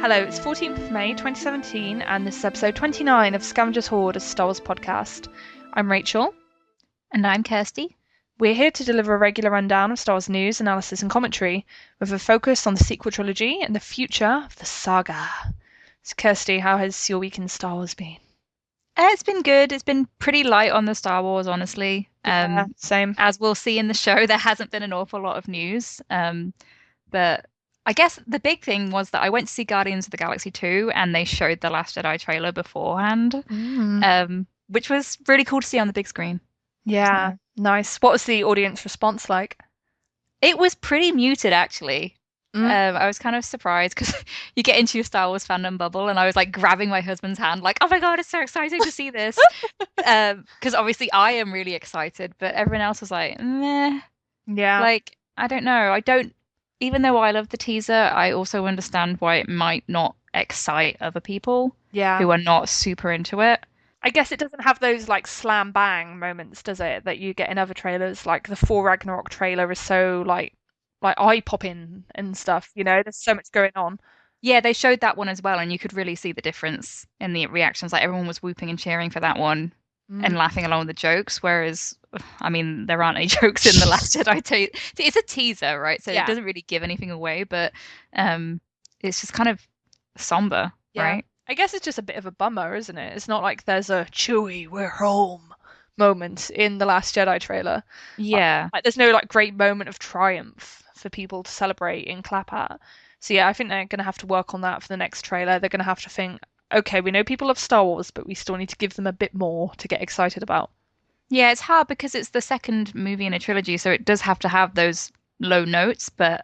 Hello, it's 14th of May 2017, and this is episode 29 of Scavenger's Hoard, a Star Wars podcast. I'm Rachel. And I'm Kirsty. We're here to deliver a regular rundown of Star Wars news, analysis, and commentary, with a focus on the sequel trilogy and the future of the saga. So, Kirsty, how has your week in Star Wars been? It's been good. It's been pretty light on the Star Wars, honestly. Yeah, same. As we'll see in the show, there hasn't been an awful lot of news. But I guess the big thing was that I went to see Guardians of the Galaxy 2 and they showed the Last Jedi trailer beforehand, which was really cool to see on the big screen. Yeah, So, nice. What was the audience response like? it was pretty muted, actually. I was kind of surprised because you get into your Star Wars fandom bubble, and I was like grabbing my husband's hand, like, "Oh my God, it's so exciting to see this!" Because obviously I am really excited, but everyone else was like, "Meh." Yeah. Like, I don't know. I don't. Even though I love the teaser, I also understand why it might not excite other people Yeah. who are not super into it. I guess it doesn't have those like slam bang moments, does it, that you get in other trailers? Like the Thor Ragnarok trailer is so like eye popping and stuff, there's so much going on. Yeah, they showed that one as well, and you could really see the difference in the reactions. Like everyone was whooping and cheering for that one and laughing along with the jokes, whereas I mean there aren't any jokes in the Last Jedi. It's a teaser, right? So Yeah. it doesn't really give anything away, but it's just kind of somber, Yeah. right? I guess it's just a bit of a bummer, isn't it? It's not like there's a Chewie, we're home moment in the Last Jedi trailer. Yeah. Like there's no like great moment of triumph for people to celebrate and clap at. So yeah, I think they're gonna have to work on that for the next trailer. They're gonna have to think, okay, we know people love Star Wars, but we still need to give them a bit more to get excited about. Yeah, it's hard because it's the second movie in a trilogy, so it does have to have those low notes, but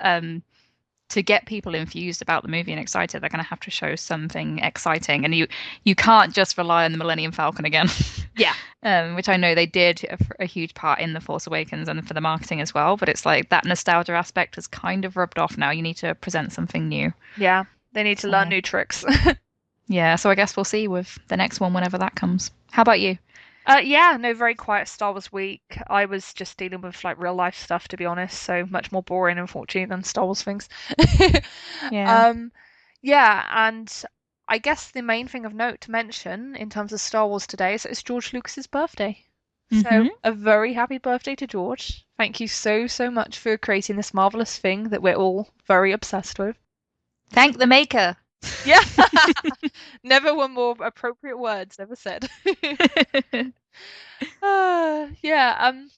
to get people infused about the movie and excited, they're going to have to show something exciting, and you can't just rely on the Millennium Falcon again. Yeah. Which I know they did a huge part in The Force Awakens and for the marketing as well, but it's like that nostalgia aspect has kind of rubbed off now. You need to present something new. Yeah, they need to learn new tricks. Yeah, so I guess we'll see with the next one whenever that comes. How about you? Yeah, no, very quiet Star Wars week. I was just dealing with like real life stuff, to be honest, so much more boring, unfortunately, than Star Wars things. Yeah. Um, yeah, and I guess the main thing of note to mention in terms of Star Wars today is that it's George Lucas's birthday. So a very happy birthday to George. Thank you so, so much for creating this marvelous thing that we're all very obsessed with. Thank the maker. Yeah. Never were more appropriate words ever said. Yeah, and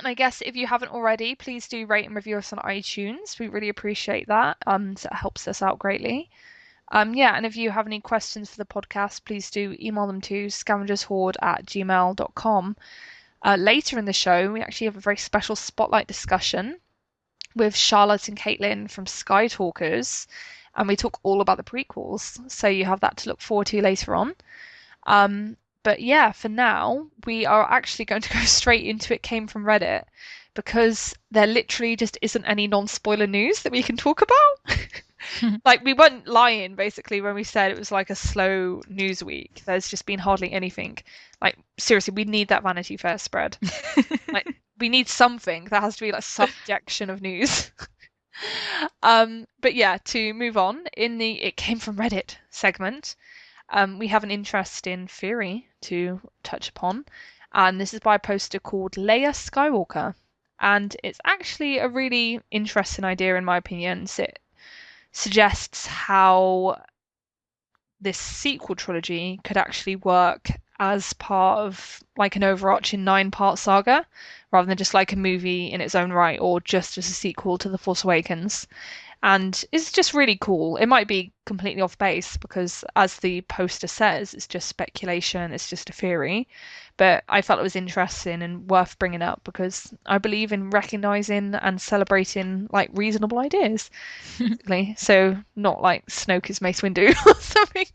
I guess if you haven't already, please do rate and review us on iTunes. We really appreciate that. So it helps us out greatly. Yeah, and if you have any questions for the podcast, please do email them to scavengershoard@gmail.com. Later in the show, we actually have a very special spotlight discussion with Charlotte and Caitlin from Skytalkers, and we talk all about the prequels. So you have that to look forward to later on. But yeah, for now, we are actually going to go straight into It Came from Reddit because there literally just isn't any non-spoiler news that we can talk about. Like, we weren't lying, basically, when we said it was like a slow news week. There's just been hardly anything. Like, seriously, we need that Vanity Fair spread. Like, we need something. There has to be like subjection of news. But yeah, to move on, in the It Came from Reddit segment, we have an interesting theory to touch upon, and this is by a poster called Leia Skywalker. And it's actually a really interesting idea, in my opinion. It suggests how this sequel trilogy could actually work as part of like an overarching 9-part saga rather than just like a movie in its own right or just as a sequel to The Force Awakens. And it's just really cool. It might be completely off base because, as the poster says, it's just speculation, it's just a theory. But I felt it was interesting and worth bringing up because I believe in recognizing and celebrating like reasonable ideas. Basically. So not like Snoke is Mace Windu or something.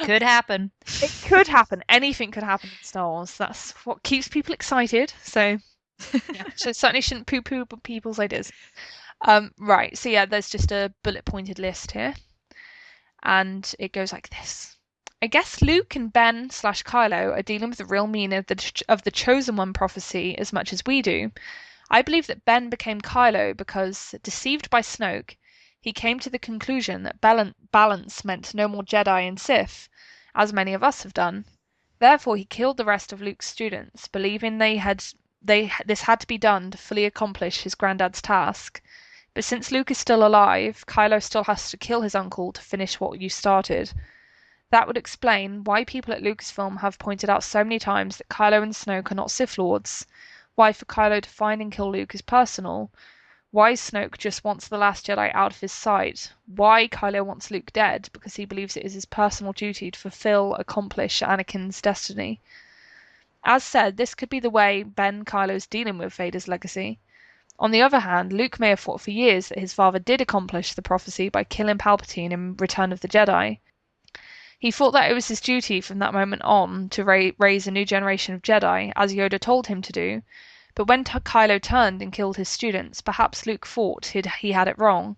Could happen. It could happen. Anything could happen in Star Wars. That's what keeps people excited. So yeah, so certainly shouldn't poo-poo people's ideas. Right, so yeah, there's just a bullet pointed list here, and it goes like this. I guess Luke and Ben slash Kylo are dealing with the real meaning of the Chosen One prophecy as much as we do. I believe that Ben became Kylo because, deceived by Snoke, He came to the conclusion that balance meant no more Jedi and Sith, as many of us have done. Therefore, he killed the rest of Luke's students, believing this had to be done to fully accomplish his granddad's task. But since Luke is still alive, Kylo still has to kill his uncle to finish what you started. That would explain why people at Lucasfilm have pointed out so many times that Kylo and Snoke are not Sith Lords, why for Kylo to find and kill Luke is personal, why Snoke just wants the Last Jedi out of his sight, why Kylo wants Luke dead because he believes it is his personal duty to accomplish Anakin's destiny. As said, this could be the way Ben Kylo's dealing with Vader's legacy. On the other hand, Luke may have thought for years that his father did accomplish the prophecy by killing Palpatine in Return of the Jedi. He thought that it was his duty from that moment on to raise a new generation of Jedi, as Yoda told him to do, but when Kylo turned and killed his students, perhaps Luke thought he had it wrong.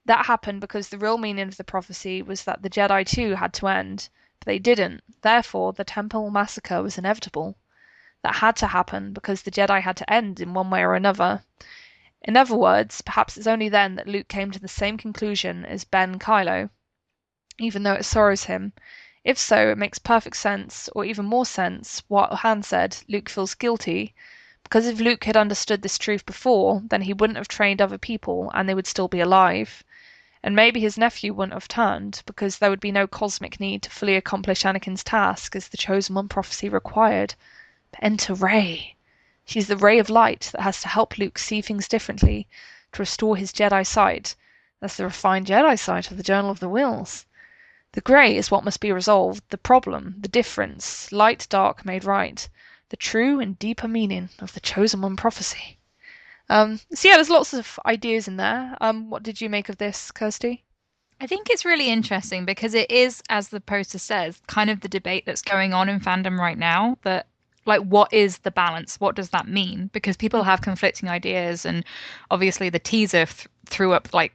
That happened because the real meaning of the prophecy was that the Jedi too had to end, but they didn't. Therefore, the Temple Massacre was inevitable. That had to happen because the Jedi had to end in one way or another. In other words, perhaps it's only then that Luke came to the same conclusion as Ben Kylo, even though it sorrows him. If so, it makes perfect sense, or even more sense, what Han said, Luke feels guilty, because if Luke had understood this truth before, then he wouldn't have trained other people and they would still be alive. And maybe his nephew wouldn't have turned, because there would be no cosmic need to fully accomplish Anakin's task as the Chosen One prophecy required. But enter Rey. She's the ray of light that has to help Luke see things differently, to restore his Jedi sight. That's the refined Jedi sight of the Journal of the Wills. The grey is what must be resolved, the problem, the difference, light dark made right, the true and deeper meaning of the Chosen One prophecy. So yeah, there's lots of ideas in there. What did you make of this, Kirsty? I think it's really interesting because it is, as the poster says, kind of the debate that's going on in fandom right now that like what is the balance? What does that mean? Because people have conflicting ideas and obviously the teaser threw up like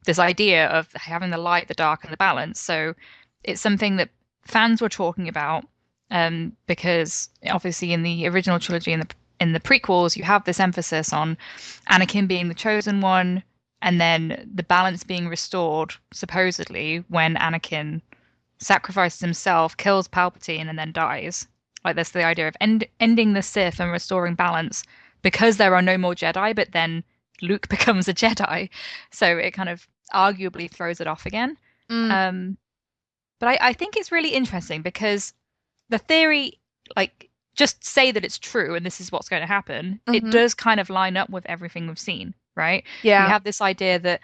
this idea of having the light, the dark, and the balance. So it's something that fans were talking about because obviously in the original trilogy in the prequels you have this emphasis on Anakin being the chosen one and then the balance being restored supposedly when Anakin sacrifices himself, kills Palpatine, and then dies. Like that's the idea of ending the Sith and restoring balance because there are no more Jedi, but then Luke becomes a Jedi. So it kind of arguably throws it off again. Mm. But I think it's really interesting because the theory, like, just say that it's true and this is what's going to happen, it Mm-hmm. does kind of line up with everything we've seen, right? We Yeah. have this idea that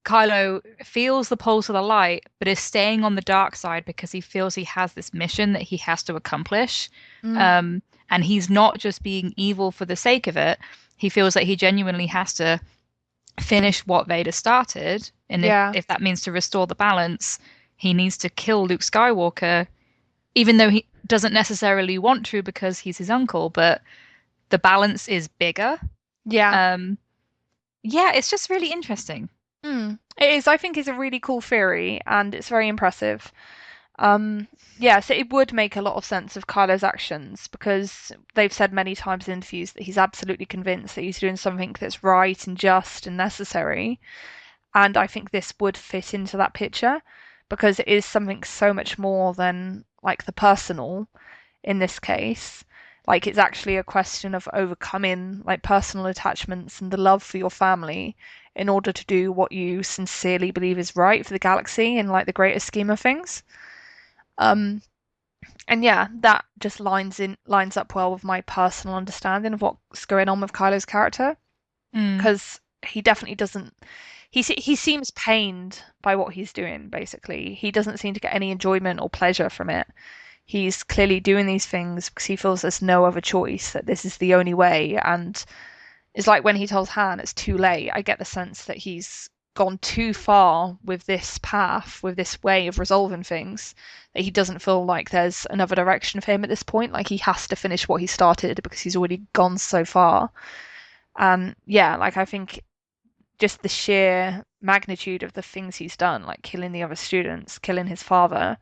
Kylo feels the pulse of the light, but is staying on the dark side because he feels he has this mission that he has to accomplish. Mm. And he's not just being evil for the sake of it. He feels that he genuinely has to finish what Vader started. And Yeah. if that means to restore the balance, he needs to kill Luke Skywalker, even though he doesn't necessarily want to because he's his uncle, but the balance is bigger. Yeah. Yeah, it's just really interesting. It is. I think it's a really cool theory, and it's very impressive. Yeah, so it would make a lot of sense of Kylo's actions because they've said many times in interviews that he's absolutely convinced that he's doing something that's right and just and necessary. And I think this would fit into that picture because it is something so much more than like the personal in this case. Like it's actually a question of overcoming like personal attachments and the love for your family in order to do what you sincerely believe is right for the galaxy in like the greater scheme of things. Um, and yeah, that just lines up well with my personal understanding of what's going on with Kylo's character Mm. because he definitely doesn't. He seems pained by what he's doing. Basically, he doesn't seem to get any enjoyment or pleasure from it. He's clearly doing these things because he feels there's no other choice, that this is the only way. And it's like when he tells Han it's too late, I get the sense that he's gone too far with this path, with this way of resolving things, that he doesn't feel like there's another direction for him at this point. Like he has to finish what he started because he's already gone so far. And yeah, like I think just the sheer magnitude of the things he's done, like killing the other students, killing his father,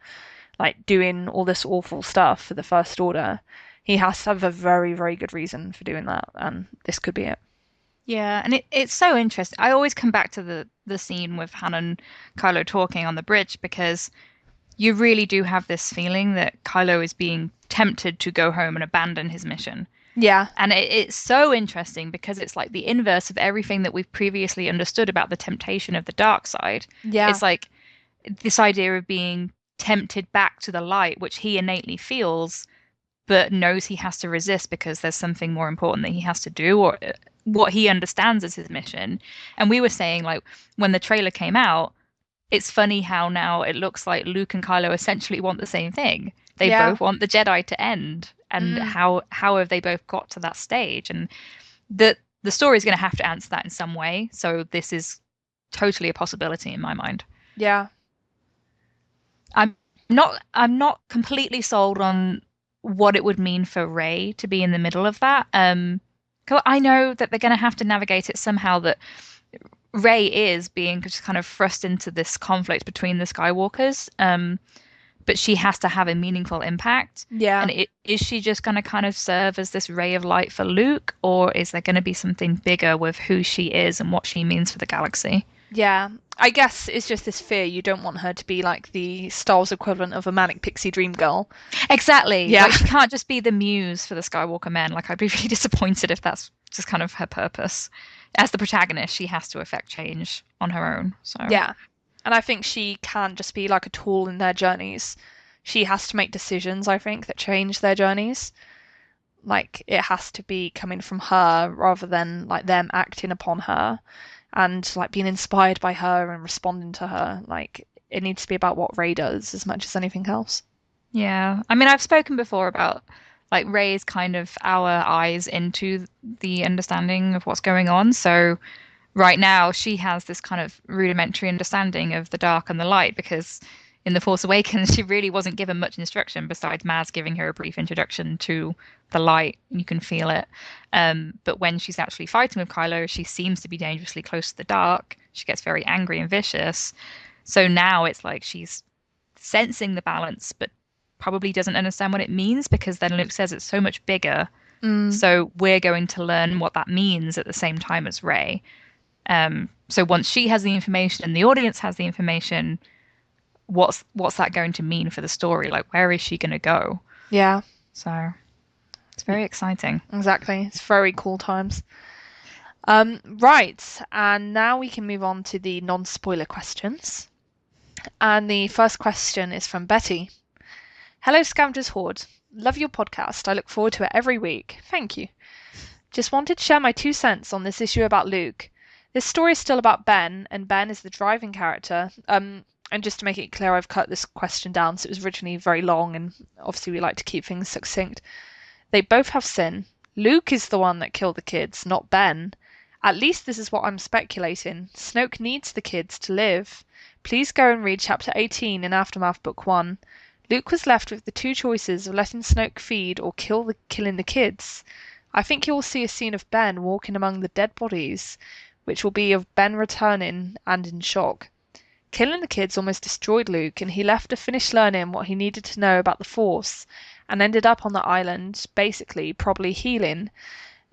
like doing all this awful stuff for the First Order, he has to have a very, very good reason for doing that, and this could be it. Yeah, and it's so interesting. I always come back to the scene with Han and Kylo talking on the bridge because you really do have this feeling that Kylo is being tempted to go home and abandon his mission. Yeah, And it's so interesting because it's like the inverse of everything that we've previously understood about the temptation of the dark side. yeah, It's like this idea of being tempted back to the light, which he innately feels, but knows he has to resist because there's something more important that he has to do, or what he understands as his mission. And we were saying, like, when the trailer came out, it's funny how now it looks like Luke and Kylo essentially want the same thing. They yeah. both want the Jedi to end. And Mm, how have they both got to that stage? And the story is going to have to answer that in some way. So this is totally a possibility in my mind. yeah, I'm not completely sold on what it would mean for Rey to be in the middle of that. 'Cause I know that they're going to have to navigate it somehow, that Rey is being just kind of thrust into this conflict between the Skywalkers. But she has to have a meaningful impact. yeah. And is she just going to kind of serve as this ray of light for Luke, or is there going to be something bigger with who she is and what she means for the galaxy? Yeah, I guess it's just this fear you don't want her to be like the Star Wars equivalent of a manic pixie dream girl. Exactly. Yeah, Like she can't just be the muse for the Skywalker men. Like I'd be really disappointed if that's just kind of her purpose. As the protagonist, she has to affect change on her own. So yeah. And I think she can't just be like a tool in their journeys. She has to make decisions, I think, that change their journeys. Like it has to be coming from her rather than like them acting upon her and like being inspired by her and responding to her. Like it needs to be about what Rey does as much as anything else. yeah. I mean, I've spoken before about like Rey's kind of our eyes into the understanding of what's going on. So right now she has this kind of rudimentary understanding of the dark and the light because in The Force Awakens she really wasn't given much instruction besides Maz giving her a brief introduction to the light. You can feel it. But when she's actually fighting with Kylo, she seems to be dangerously close to the dark. She gets very angry and vicious. So now it's like she's sensing the balance, but probably doesn't understand what it means because then Luke says it's so much bigger. Mm, So we're going to learn what that means at the same time as Rey. So once she has the information and the audience has the information, what's that going to mean for the story? Like, where is she going to go? yeah, So it's very exciting. exactly. It's very cool times. Right, and now we can move on to the non-spoiler questions. And the first question is from Betty. Hello, Scavengers Hoard. Love your podcast. I look forward to it every week. Thank you. Just wanted to share my 2 cents on this issue about Luke. This story is still about Ben, and Ben is the driving character. And just to make it clear, I've cut this question down, so it was originally very long, and obviously we like to keep things succinct. They both have sin. Luke is the one that killed the kids, not Ben. At least this is what I'm speculating. Snoke needs the kids to live. Please go and read chapter 18 in Aftermath Book 1. Luke was left with the two choices of letting Snoke feed or killing the kids. I think you will see a scene of Ben walking among the dead bodies, which will be of Ben returning and in shock. Killing the kids almost destroyed Luke, and he left to finish learning what he needed to know about the Force, and ended up on the island, basically, probably healing.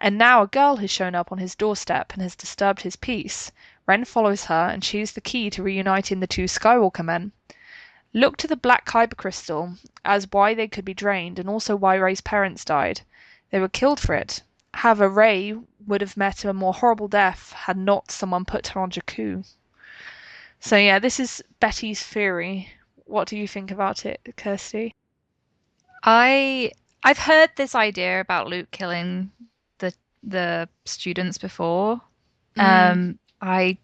And now a girl has shown up on his doorstep and has disturbed his peace. Ren follows her, and she's the key to reuniting the two Skywalker men. Look to the black kyber crystal as why they could be drained, and also why Rey's parents died. They were killed for it. However, Rey would have met a more horrible death had not someone put her on Jakku. So yeah, this is Betty's theory. What do you think about it, Kirsty? I I've heard this idea about Luke killing the students before. Mm, I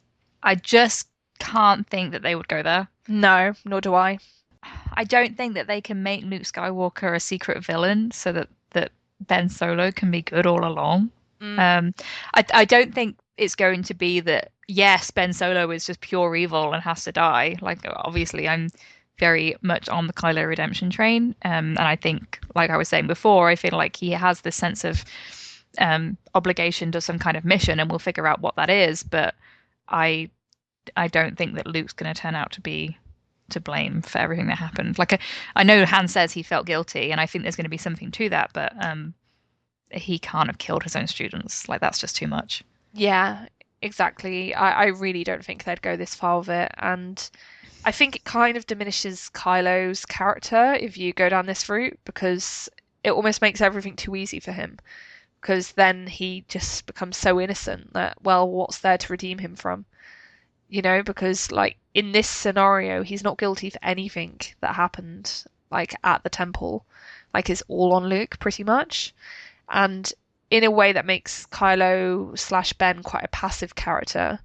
just can't think that they would go there. no, nor do I. I don't think that they can make Luke Skywalker a secret villain so that Ben Solo can be good all along. Mm, Um, I don't think it's going to be that, yes, Ben Solo is just pure evil and has to die. Like, obviously, I'm very much on the Kylo redemption train. And I think, like I was saying before, I feel like he has this sense of obligation to some kind of mission, and we'll figure out what that is. But I I don't think that Luke's going to turn out to be to blame for everything that happened. Like, I know Han says he felt guilty, and I think there's going to be something to that, but he can't have killed his own students. Like, that's just too much. Yeah, exactly. I really don't think they'd go this far with it. And I think it kind of diminishes Kylo's character if you go down this route because it almost makes everything too easy for him. Because then he just becomes so innocent that, well, what's there to redeem him from? Because like in this scenario, he's not guilty for anything that happened like at the temple. Like it's all on Luke pretty much. And in a way that makes Kylo slash Ben quite a passive character.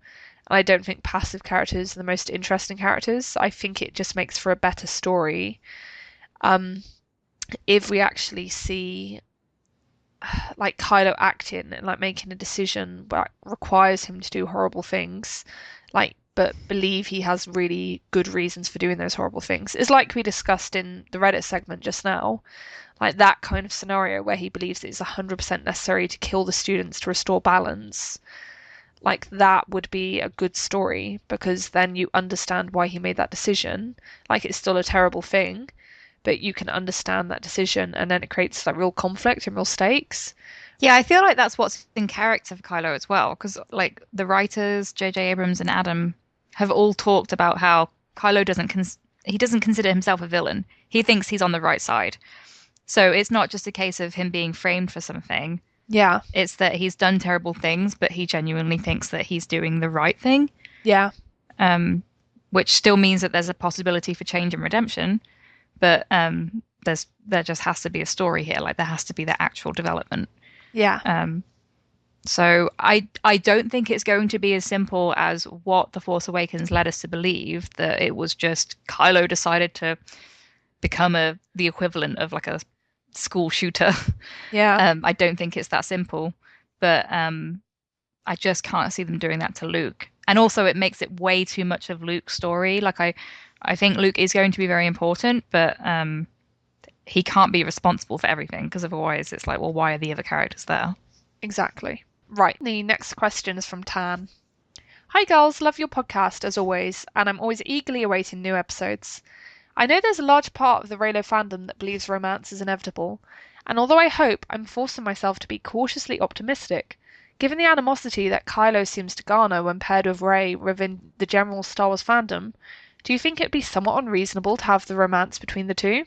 And I don't think passive characters are the most interesting characters. I think it just makes for a better story. Um, if we actually see like Kylo acting and like making a decision that requires him to do horrible things, like but believe he has really good reasons for doing those horrible things. It's like we discussed in the Reddit segment just now, like that kind of scenario where he believes it's 100% necessary to kill the students to restore balance. Like that would be a good story because then you understand why he made that decision. Like it's still a terrible thing, but you can understand that decision and then it creates like real conflict and real stakes. Yeah, I feel like that's what's in character for Kylo as well, because like the writers, J.J. Abrams and Adam, have all talked about how Kylo he doesn't consider himself a villain. He thinks he's on the right side. So it's not just a case of him being framed for something. Yeah, It's that he's done terrible things, but he genuinely thinks that he's doing the right thing. yeah, Um, which still means that there's a possibility for change and redemption, but there just has to be a story here. Like there has to be the actual development. yeah, Um, so I don't think it's going to be as simple as what The Force Awakens led us to believe, that it was just Kylo decided to become the equivalent of like a school shooter. yeah, I don't think it's that simple, but I just can't see them doing that to Luke. And also, it makes it way too much of Luke's story. Like I think Luke is going to be very important, but he can't be responsible for everything because otherwise, it's like, well, why are the other characters there? exactly. Right. The next question is from Tan. Hi, girls. Love your podcast as always, and I'm always eagerly awaiting new episodes. I know there's a large part of the Reylo fandom that believes romance is inevitable, and although I hope, I'm forcing myself to be cautiously optimistic. Given the animosity that Kylo seems to garner when paired with Rey within the general Star Wars fandom, do you think it'd be somewhat unreasonable to have the romance between the two?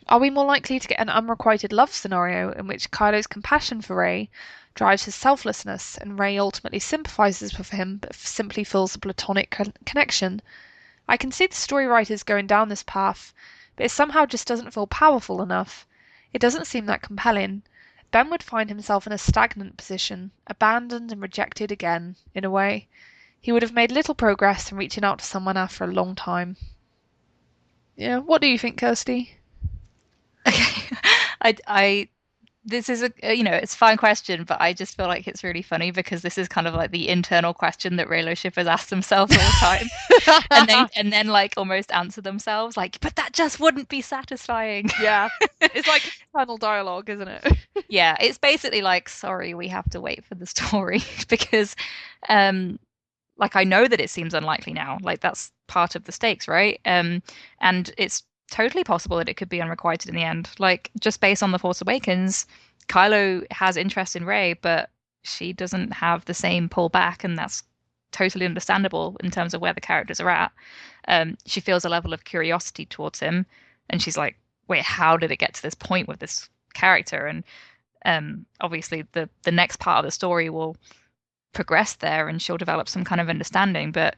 Are we more likely to get an unrequited love scenario in which Kylo's compassion for Rey drives his selflessness and Rey ultimately sympathizes with him but simply feels a platonic connection? I can see the story writers going down this path, but it somehow just doesn't feel powerful enough. It doesn't seem that compelling. Ben would find himself in a stagnant position, abandoned and rejected again, in a way. He would have made little progress in reaching out to someone after a long time. Yeah, what do you think, Kirsty? Okay. I this is it's a fine question, but I just feel like it's really funny because this is kind of like the internal question that Reylo shippers ask themselves all the time, and then like almost answer themselves like, but that just wouldn't be satisfying. Yeah, it's like internal dialogue, isn't it? Yeah, it's basically like, sorry, we have to wait for the story because um like I know that it seems unlikely now. Like that's part of the stakes, right? And it's totally possible that it could be unrequited in the end. Like just based on The Force Awakens, Kylo has interest in Rey, but she doesn't have the same pull back, and that's totally understandable in terms of where the characters are at. She feels a level of curiosity towards him, and she's like, "Wait, how did it get to this point with this character?" And obviously, the next part of the story will progress there, and she'll develop some kind of understanding. But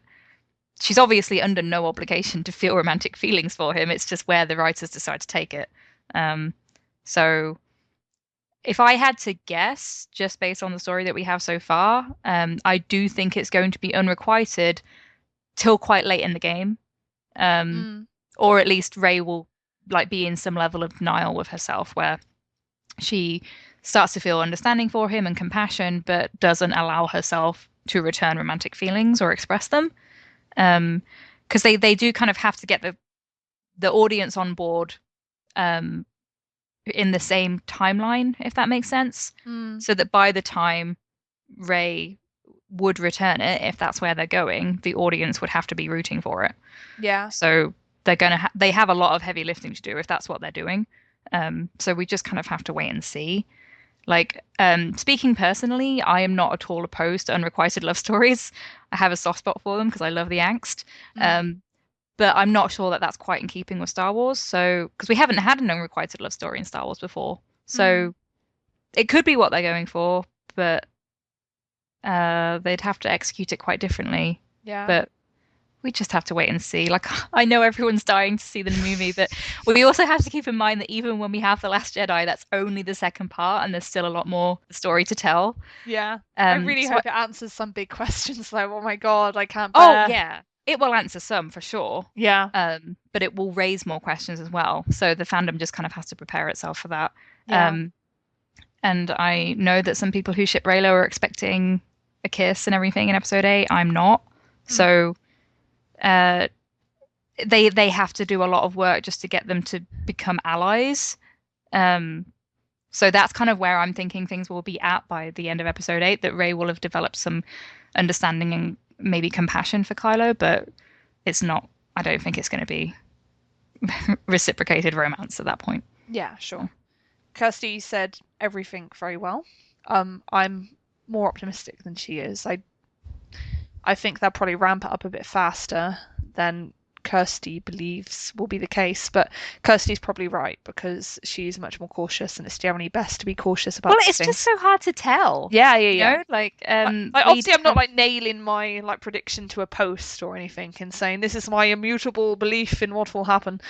she's obviously under no obligation to feel romantic feelings for him. It's just where the writers decide to take it. So if I had to guess, just based on the story that we have so far, I do think it's going to be unrequited till quite late in the game. Um, Mm, or at least Rey will like be in some level of denial with herself where she starts to feel understanding for him and compassion, but doesn't allow herself to return romantic feelings or express them. Because they do kind of have to get the audience on board um, in the same timeline, if that makes sense. mm, So that by the time Rey would return it, if that's where they're going, the audience would have to be rooting for it. yeah. So they have a lot of heavy lifting to do if that's what they're doing. So we just kind of have to wait and see. Like, speaking personally, I am not at all opposed to unrequited love stories. I have a soft spot for them because I love the angst. Mm. Um, but I'm not sure that that's quite in keeping with Star Wars. So, because we haven't had an unrequited love story in Star Wars before, Mm. so it could be what they're going for, but they'd have to execute it quite differently. Yeah. But we just have to wait and see. Like, I know everyone's dying to see the movie, but we also have to keep in mind that even when we have The Last Jedi, that's only the second part, and there's still a lot more story to tell. Yeah. I really So, hope it answers some big questions like, oh my God, I can't oh bear. yeah, it will answer some for sure. Yeah. But it will raise more questions as well. So the fandom just kind of has to prepare itself for that. Yeah. Um, and I know that some people who ship Reylo are expecting a kiss and everything in episode 8. I'm not. Mm. So uh, they have to do a lot of work just to get them to become allies. Um, so that's kind of where I'm thinking things will be at by the end of episode 8, that Rey will have developed some understanding and maybe compassion for Kylo, but it's not, I don't think it's going to be reciprocated romance at that point. Yeah, So. sure. Kirsty said everything very well. I'm more optimistic than she is. I think they'll probably ramp it up a bit faster than Kirsty believes will be the case, but Kirsty's probably right because she's much more cautious, and it's generally best to be cautious Well, about these it's just things. so hard to tell, Yeah, yeah, you yeah. know, like Like we obviously, I'm not have. like nailing my like prediction to a post or anything and saying this is my immutable belief in what will happen.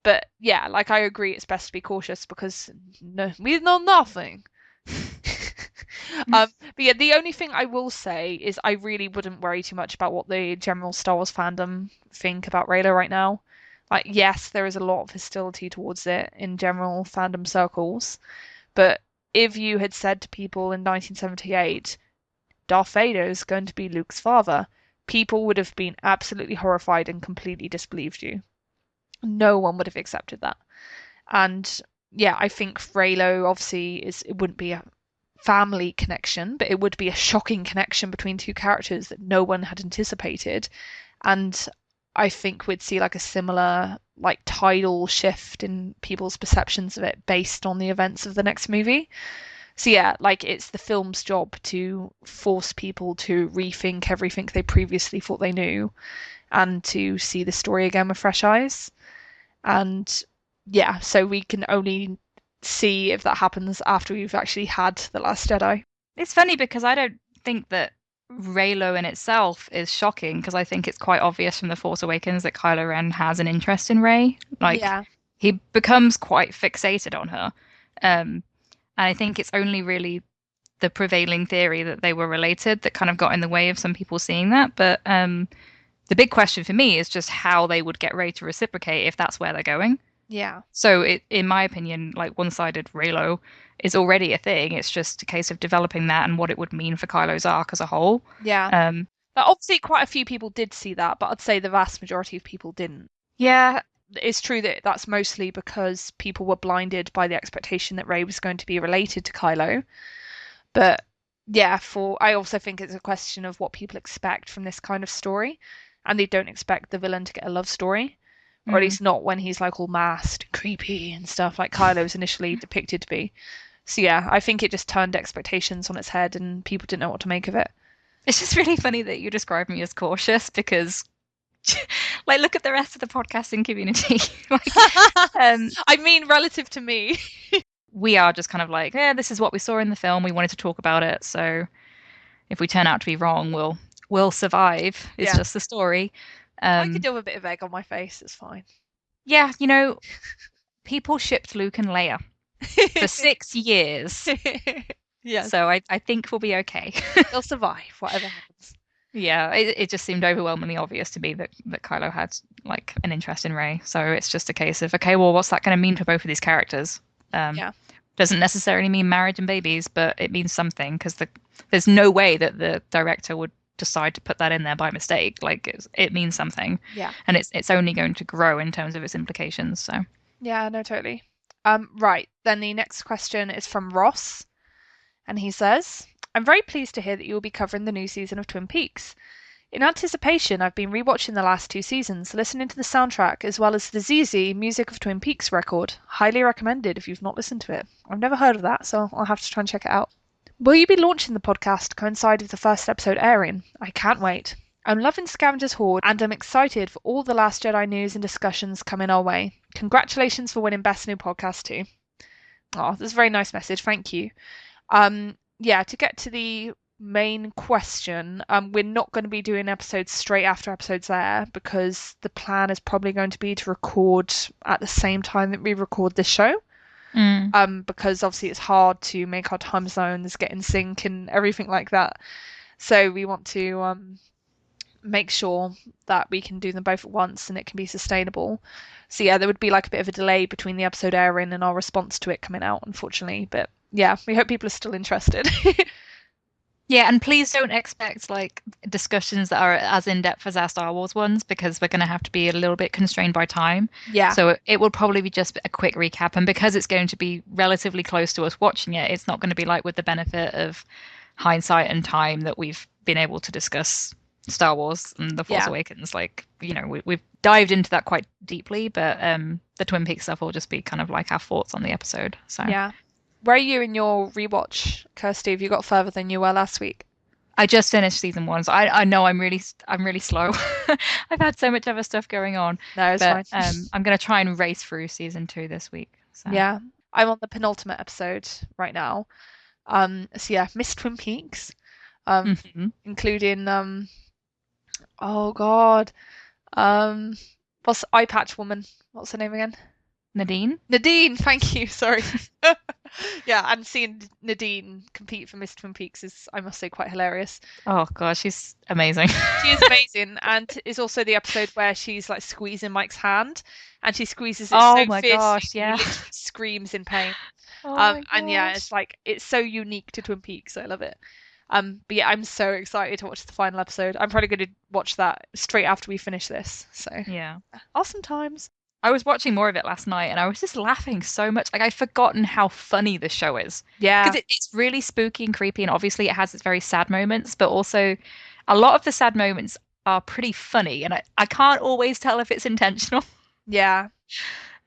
But yeah, like I agree, it's best to be cautious because no, we know nothing. But yeah, the only thing I will say is I really wouldn't worry too much about what the general Star Wars fandom think about Reylo right now. Like, yes, there is a lot of hostility towards it in general fandom circles, but if you had said to people in 1978, Darth Vader is going to be Luke's father, people would have been absolutely horrified and completely disbelieved you. No one would have accepted that. And yeah, I think Reylo obviously it wouldn't be a family connection, but it would be a shocking connection between two characters that no one had anticipated. And I think we'd see like a similar like tidal shift in people's perceptions of it based on the events of the next movie. So yeah, like it's the film's job to force people to rethink everything they previously thought they knew and to see the story again with fresh eyes. And yeah, so we can only see if that happens after we've actually had The Last Jedi. It's funny because I don't think that Reylo in itself is shocking, because I think it's quite obvious from The Force Awakens that Kylo Ren has an interest in Rey. Like, Yeah. he becomes quite fixated on her. And I think it's only really the prevailing theory that they were related that kind of got in the way of some people seeing that. But the big question for me is just how they would get Rey to reciprocate if that's where they're going. Yeah. So in my opinion, like one-sided Reylo is already a thing. It's just a case of developing that and what it would mean for Kylo's arc as a whole. Yeah. Um, But obviously, quite a few people did see that, but I'd say the vast majority of people didn't. yeah, It's true that that's mostly because people were blinded by the expectation that Rey was going to be related to Kylo. But yeah, I also think it's a question of what people expect from this kind of story, and they don't expect the villain to get a love story, or at mm. least not when he's like all masked, creepy and stuff like Kylo was initially depicted to be. So yeah, I think it just turned expectations on its head, and people didn't know what to make of it. It's just really funny that you describe me as cautious because, like, look at the rest of the podcasting community. Like, I mean, relative to me. we are just kind of like, yeah, this is what we saw in the film. We wanted to talk about it. So if we turn out to be wrong, we'll survive. It's Yeah. just the story. I could deal with a bit of egg on my face. It's fine. Yeah, people shipped Luke and Leia for 6 years. Yes, So I think we'll be okay. they'll survive whatever happens. Yeah, it just seemed overwhelmingly obvious to me that Kylo had like an interest in Rey. So it's just a case of, okay, well, what's that going to mean for both of these characters? Yeah. Doesn't necessarily mean marriage and babies, but it means something, because there's no way that the director would decide to put that in there by mistake. Like it means something. Yeah. And it's only going to grow in terms of its implications. So Yeah, no, totally. Right. Then the next question is from Ross, and he says, I'm very pleased to hear that you will be covering the new season of Twin Peaks. In anticipation, I've been rewatching the last two seasons, listening to the soundtrack as well as the ZZ Music of Twin Peaks record. Highly recommended if you've not listened to it. I've never heard of that, so I'll have to try and check it out. Will you be launching the podcast to coincide with the first episode airing? I can't wait. I'm loving Scavenger's Hoard, and I'm excited for all the Last Jedi news and discussions coming our way. Congratulations for winning Best New Podcast too. Oh, that's a very nice message. Thank you. Yeah, to get to the main question, we're not going to be doing episodes straight after episodes air because the plan is probably going to be to record at the same time that we record this show. Because obviously it's hard to make our time zones get in sync and everything like that. So we want to make sure that we can do them both at once and it can be sustainable. So yeah, there would be like a bit of a delay between the episode airing and our response to it coming out, unfortunately. But yeah, we hope people are still interested. Yeah, and please don't expect like discussions that are as in depth as our Star Wars ones because we're going to have to be a little bit constrained by time. Yeah. So it will probably be just a quick recap, and because it's going to be relatively close to us watching it, it's not going to be like with the benefit of hindsight and time that we've been able to discuss Star Wars and The Force Awakens. Like, you know, we've dived into that quite deeply, but the Twin Peaks stuff will just be kind of like our thoughts on the episode. So yeah. Where are you in your rewatch, Kirsty? Have you got further than you were last week? I just finished season 1, so I know I'm really slow. I've had so much other stuff going on. No, it's fine. I'm going to try and race through season 2 this week. So. Yeah, I'm on the penultimate episode right now. So yeah, Miss Twin Peaks, including oh God, what's Eye Patch Woman? What's her name again? Nadine? Nadine, thank you. Sorry. Yeah, and seeing Nadine compete for Miss Twin Peaks is, I must say, quite hilarious. Oh God, she's amazing. She is amazing, and is also the episode where she's like squeezing Mike's hand, and she squeezes it so my fiercely, gosh, yeah. he literally screams in pain. And yeah, it's so unique to Twin Peaks. I love it. But yeah, I'm so excited to watch the final episode. I'm probably going to watch that straight after we finish this. So yeah, awesome times. I was watching more of it last night and I was just laughing so much. Like I'd forgotten how funny the show is. Yeah. Because it's really spooky and creepy, and obviously it has its very sad moments, but also a lot of the sad moments are pretty funny, and I can't always tell if it's intentional. Yeah.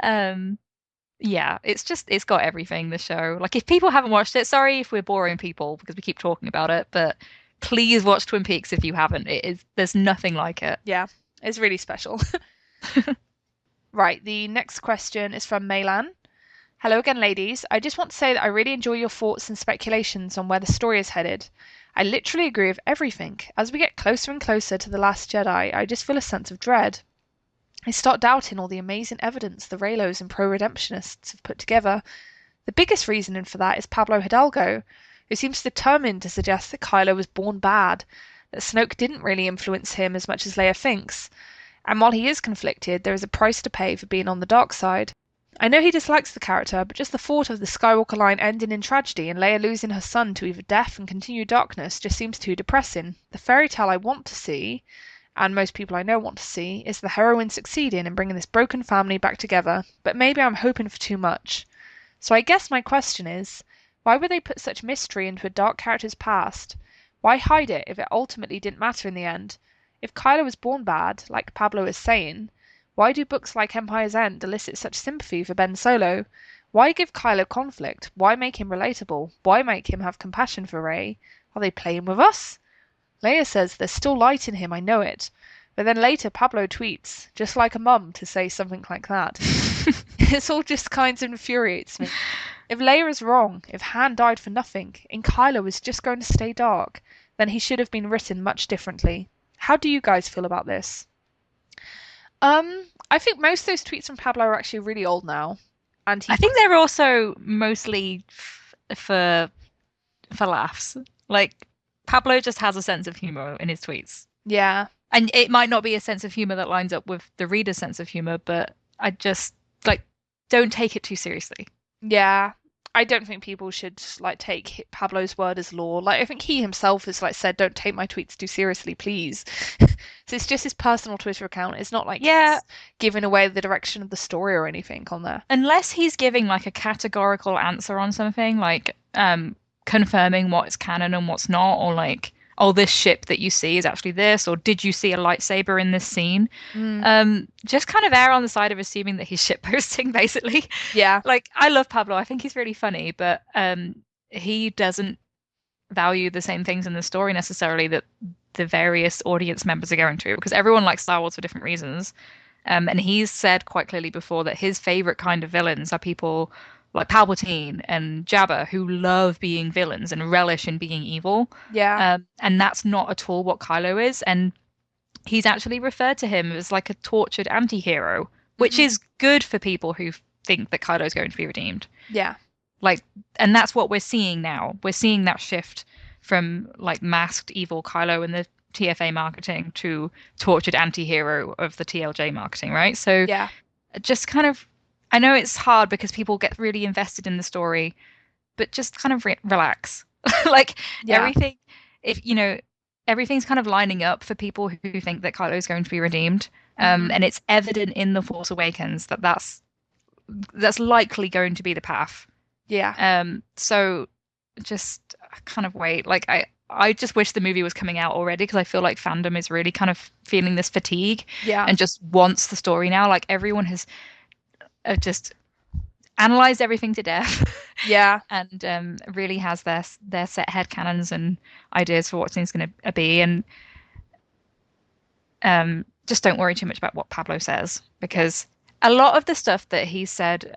Yeah, it's got everything, the show. Like if people haven't watched it, sorry if we're boring people because we keep talking about it, but please watch Twin Peaks if you haven't. There's nothing like it. Yeah, it's really special. Right, the next question is from Maylan. Hello again, ladies. I just want to say that I really enjoy your thoughts and speculations on where the story is headed. I literally agree with everything. As we get closer and closer to The Last Jedi, I just feel a sense of dread. I start doubting all the amazing evidence the Reylos and pro-redemptionists have put together. The biggest reasoning for that is Pablo Hidalgo, who seems determined to suggest that Kylo was born bad, that Snoke didn't really influence him as much as Leia thinks. And while he is conflicted, there is a price to pay for being on the dark side. I know he dislikes the character, but just the thought of the Skywalker line ending in tragedy and Leia losing her son to either death and continued darkness just seems too depressing. The fairy tale I want to see, and most people I know want to see, is the heroine succeeding in bringing this broken family back together, but maybe I'm hoping for too much. So I guess my question is, why would they put such mystery into a dark character's past? Why hide it if it ultimately didn't matter in the end? If Kylo was born bad, like Pablo is saying, why do books like Empire's End elicit such sympathy for Ben Solo? Why give Kylo conflict? Why make him relatable? Why make him have compassion for Rey? Are they playing with us? Leia says there's still light in him, I know it. But then later Pablo tweets, just like a mum to say something like that. It's all just kind of infuriates me. If Leia is wrong, if Han died for nothing, and Kylo is just going to stay dark, then he should have been written much differently. How do you guys feel about this? I think most of those tweets from Pablo are actually really old now. And I think they're also mostly for laughs. Like Pablo just has a sense of humor in his tweets. Yeah. And it might not be a sense of humor that lines up with the reader's sense of humor, but I just don't take it too seriously. Yeah. I don't think people should take Pablo's word as law. I think he himself has said, "Don't take my tweets too seriously, please." So it's just his personal Twitter account. It's not he's giving away the direction of the story or anything on there. Unless he's giving a categorical answer on something, confirming what's canon and what's not, or oh, this ship that you see is actually this, or did you see a lightsaber in this scene? Mm, Just kind of err on the side of assuming that he's shit posting, basically. yeah. Like, I love Pablo. I think he's really funny, but he doesn't value the same things in the story necessarily that the various audience members are going to, because everyone likes Star Wars for different reasons. And he's said quite clearly before that his favorite kind of villains are people like Palpatine and Jabba who love being villains and relish in being evil. Yeah. And that's not at all what Kylo is. And he's actually referred to him as like a tortured anti-hero, which Mm, is good for people who think that Kylo is going to be redeemed. yeah. Like, and that's what we're seeing now. We're seeing that shift from like masked evil Kylo in the TFA marketing to tortured anti-hero of the TLJ marketing, right? So Yeah. just kind of, I know it's hard because people get really invested in the story, but just kind of relax. Like Yeah. everything, if you know, everything's kind of lining up for people who think that Kylo is going to be redeemed. Hmm. And it's evident in The Force Awakens that that's likely going to be the path. Yeah. So just kind of wait. Like I just wish the movie was coming out already because I feel like fandom is really kind of feeling this fatigue Yeah. and just wants the story now. Like everyone has just analyzed everything to death Yeah. and really has their set headcanons and ideas for what things going to be. And just don't worry too much about what Pablo says because a lot of the stuff that he said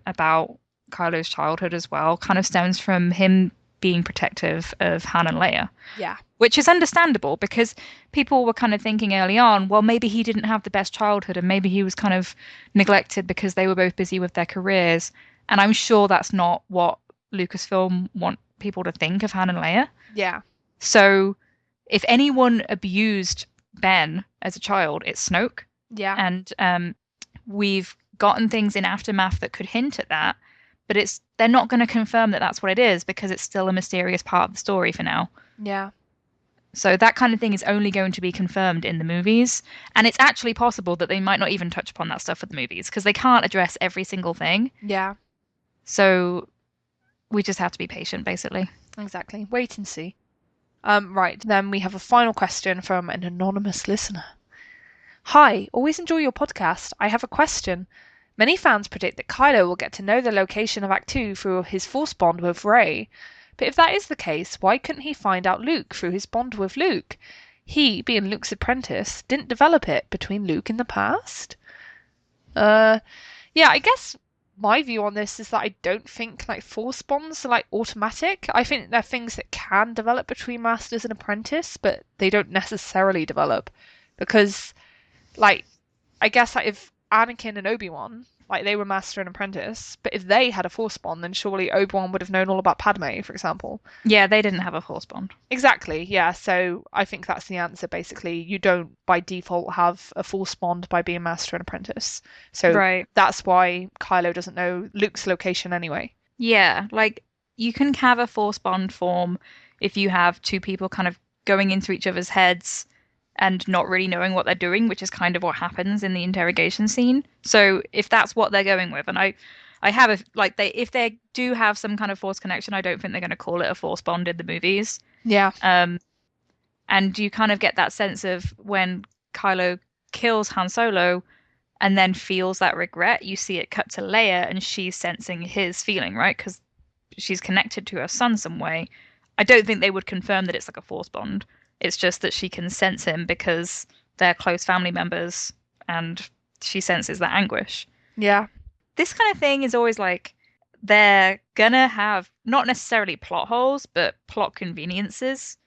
about Kylo's childhood as well kind of stems from him being protective of Han and Leia, Yeah. which is understandable because people were kind of thinking early on, well, maybe he didn't have the best childhood and maybe he was kind of neglected because they were both busy with their careers. And I'm sure that's not what Lucasfilm want people to think of Han and Leia. Yeah. So if anyone abused Ben as a child, it's Snoke. Yeah. And we've gotten things in Aftermath that could hint at that, but they're not going to confirm that that's what it is because it's still a mysterious part of the story for now. Yeah. So that kind of thing is only going to be confirmed in the movies, and it's actually possible that they might not even touch upon that stuff with the movies because they can't address every single thing. Yeah. So we just have to be patient, basically. Exactly. Wait and see. Right, then we have a final question from an anonymous listener. Hi, always enjoy your podcast. I have a question. Many fans predict that Kylo will get to know the location of Act 2 through his Force bond with Rey. But if that is the case, why couldn't he find out Luke through his bond with Luke? He, being Luke's apprentice, didn't develop it between Luke in the past? Yeah, I guess my view on this is that I don't think like force bonds are like automatic. I think they're things that can develop between masters and apprentice, but they don't necessarily develop because like I guess like if Anakin and Obi-Wan like they were master and apprentice, but if they had a force bond, then surely Obi-Wan would have known all about Padme, for example. Yeah, they didn't have a Force bond. Exactly, yeah. So I think that's the answer. Basically, you don't by default have a force bond by being master and apprentice. So Right. that's why Kylo doesn't know Luke's location anyway. Yeah, like you can have a Force bond form if you have two people kind of going into each other's heads and not really knowing what they're doing, which is kind of what happens in the interrogation scene. So if that's what they're going with, and I have a like they if they do have some kind of force connection, I don't think they're going to call it a force bond in the movies. Yeah, And you kind of get that sense of when Kylo kills Han Solo and then feels that regret, you see it cut to Leia and she's sensing his feeling, right? Because she's connected to her son some way. I don't think they would confirm that it's like a force bond. It's just that she can sense him because they're close family members and she senses that anguish. yeah, This kind of thing is always like they're gonna have not necessarily plot holes, but plot conveniences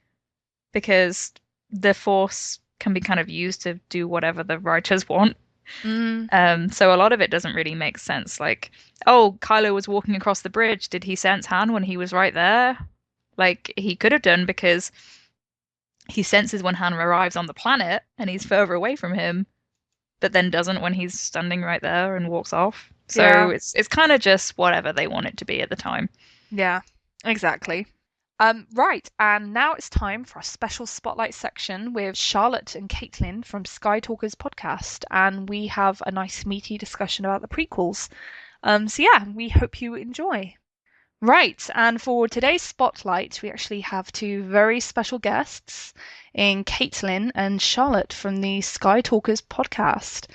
because the force can be kind of used to do whatever the writers want. So a lot of it doesn't really make sense. Like, oh, Kylo was walking across the bridge. Did he sense Han when he was right there? Like, he could have done because he senses when Han arrives on the planet and he's further away from him, but then doesn't when he's standing right there and walks off. So yeah, it's kind of just whatever they want it to be at the time. yeah, exactly. Right, and now it's time for our special spotlight section with Charlotte and Caitlin from Skytalkers podcast, and we have a nice meaty discussion about the prequels. So yeah, we hope you enjoy. Right, and for today's spotlight, we actually have two very special guests in Caitlin and Charlotte from the Skytalkers podcast,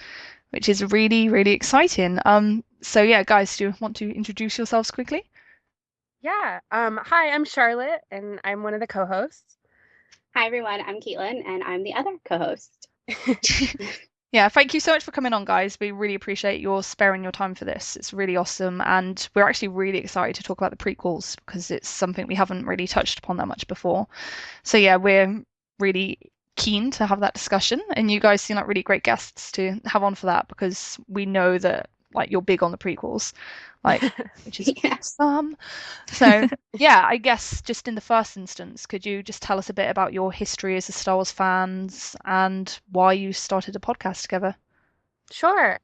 which is really, really exciting. So yeah, guys, do you want to introduce yourselves quickly? Yeah. Hi, I'm Charlotte, and I'm one of the co-hosts. Hi, everyone. I'm Caitlin, and I'm the other co-host. Yeah, thank you so much for coming on, guys. We really appreciate your sparing your time for this. It's really awesome, and we're actually really excited to talk about the prequels because it's something we haven't really touched upon that much before. So yeah, we're really keen to have that discussion, and you guys seem like really great guests to have on for that because we know that like you're big on the prequels, like which is Yeah. awesome. So yeah, I guess just in the first instance, could you just tell us a bit about your history as a Star Wars fans and why you started a podcast together? Sure.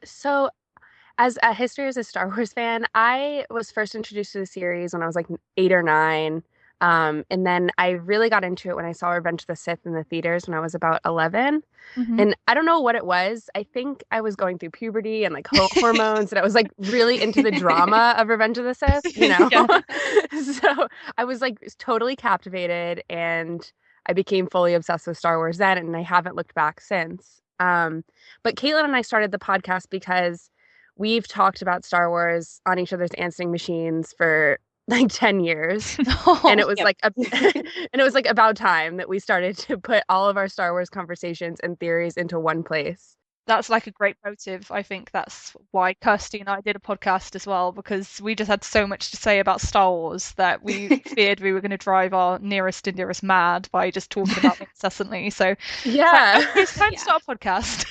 So as a history as a Star Wars fan, I was first introduced to the series when I was like 8 or 9. And then I really got into it when I saw Revenge of the Sith in the theaters when I was about 11. Mm-hmm. And I don't know what it was. I think I was going through puberty and like hormones, and I was like really into the drama of Revenge of the Sith, Yeah. So I was like totally captivated, and I became fully obsessed with Star Wars then, and I haven't looked back since. But Caitlin and I started the podcast because we've talked about Star Wars on each other's answering machines for like 10 years. And it was Yep. like and it was like about time that we started to put all of our Star Wars conversations and theories into one place. That's like a great motive. I think that's why Kirsty and I did a podcast as well, because we just had so much to say about Star Wars that we feared we were going to drive our nearest and dearest mad by just talking about it incessantly. So Yeah. it's time to Yeah. start a podcast.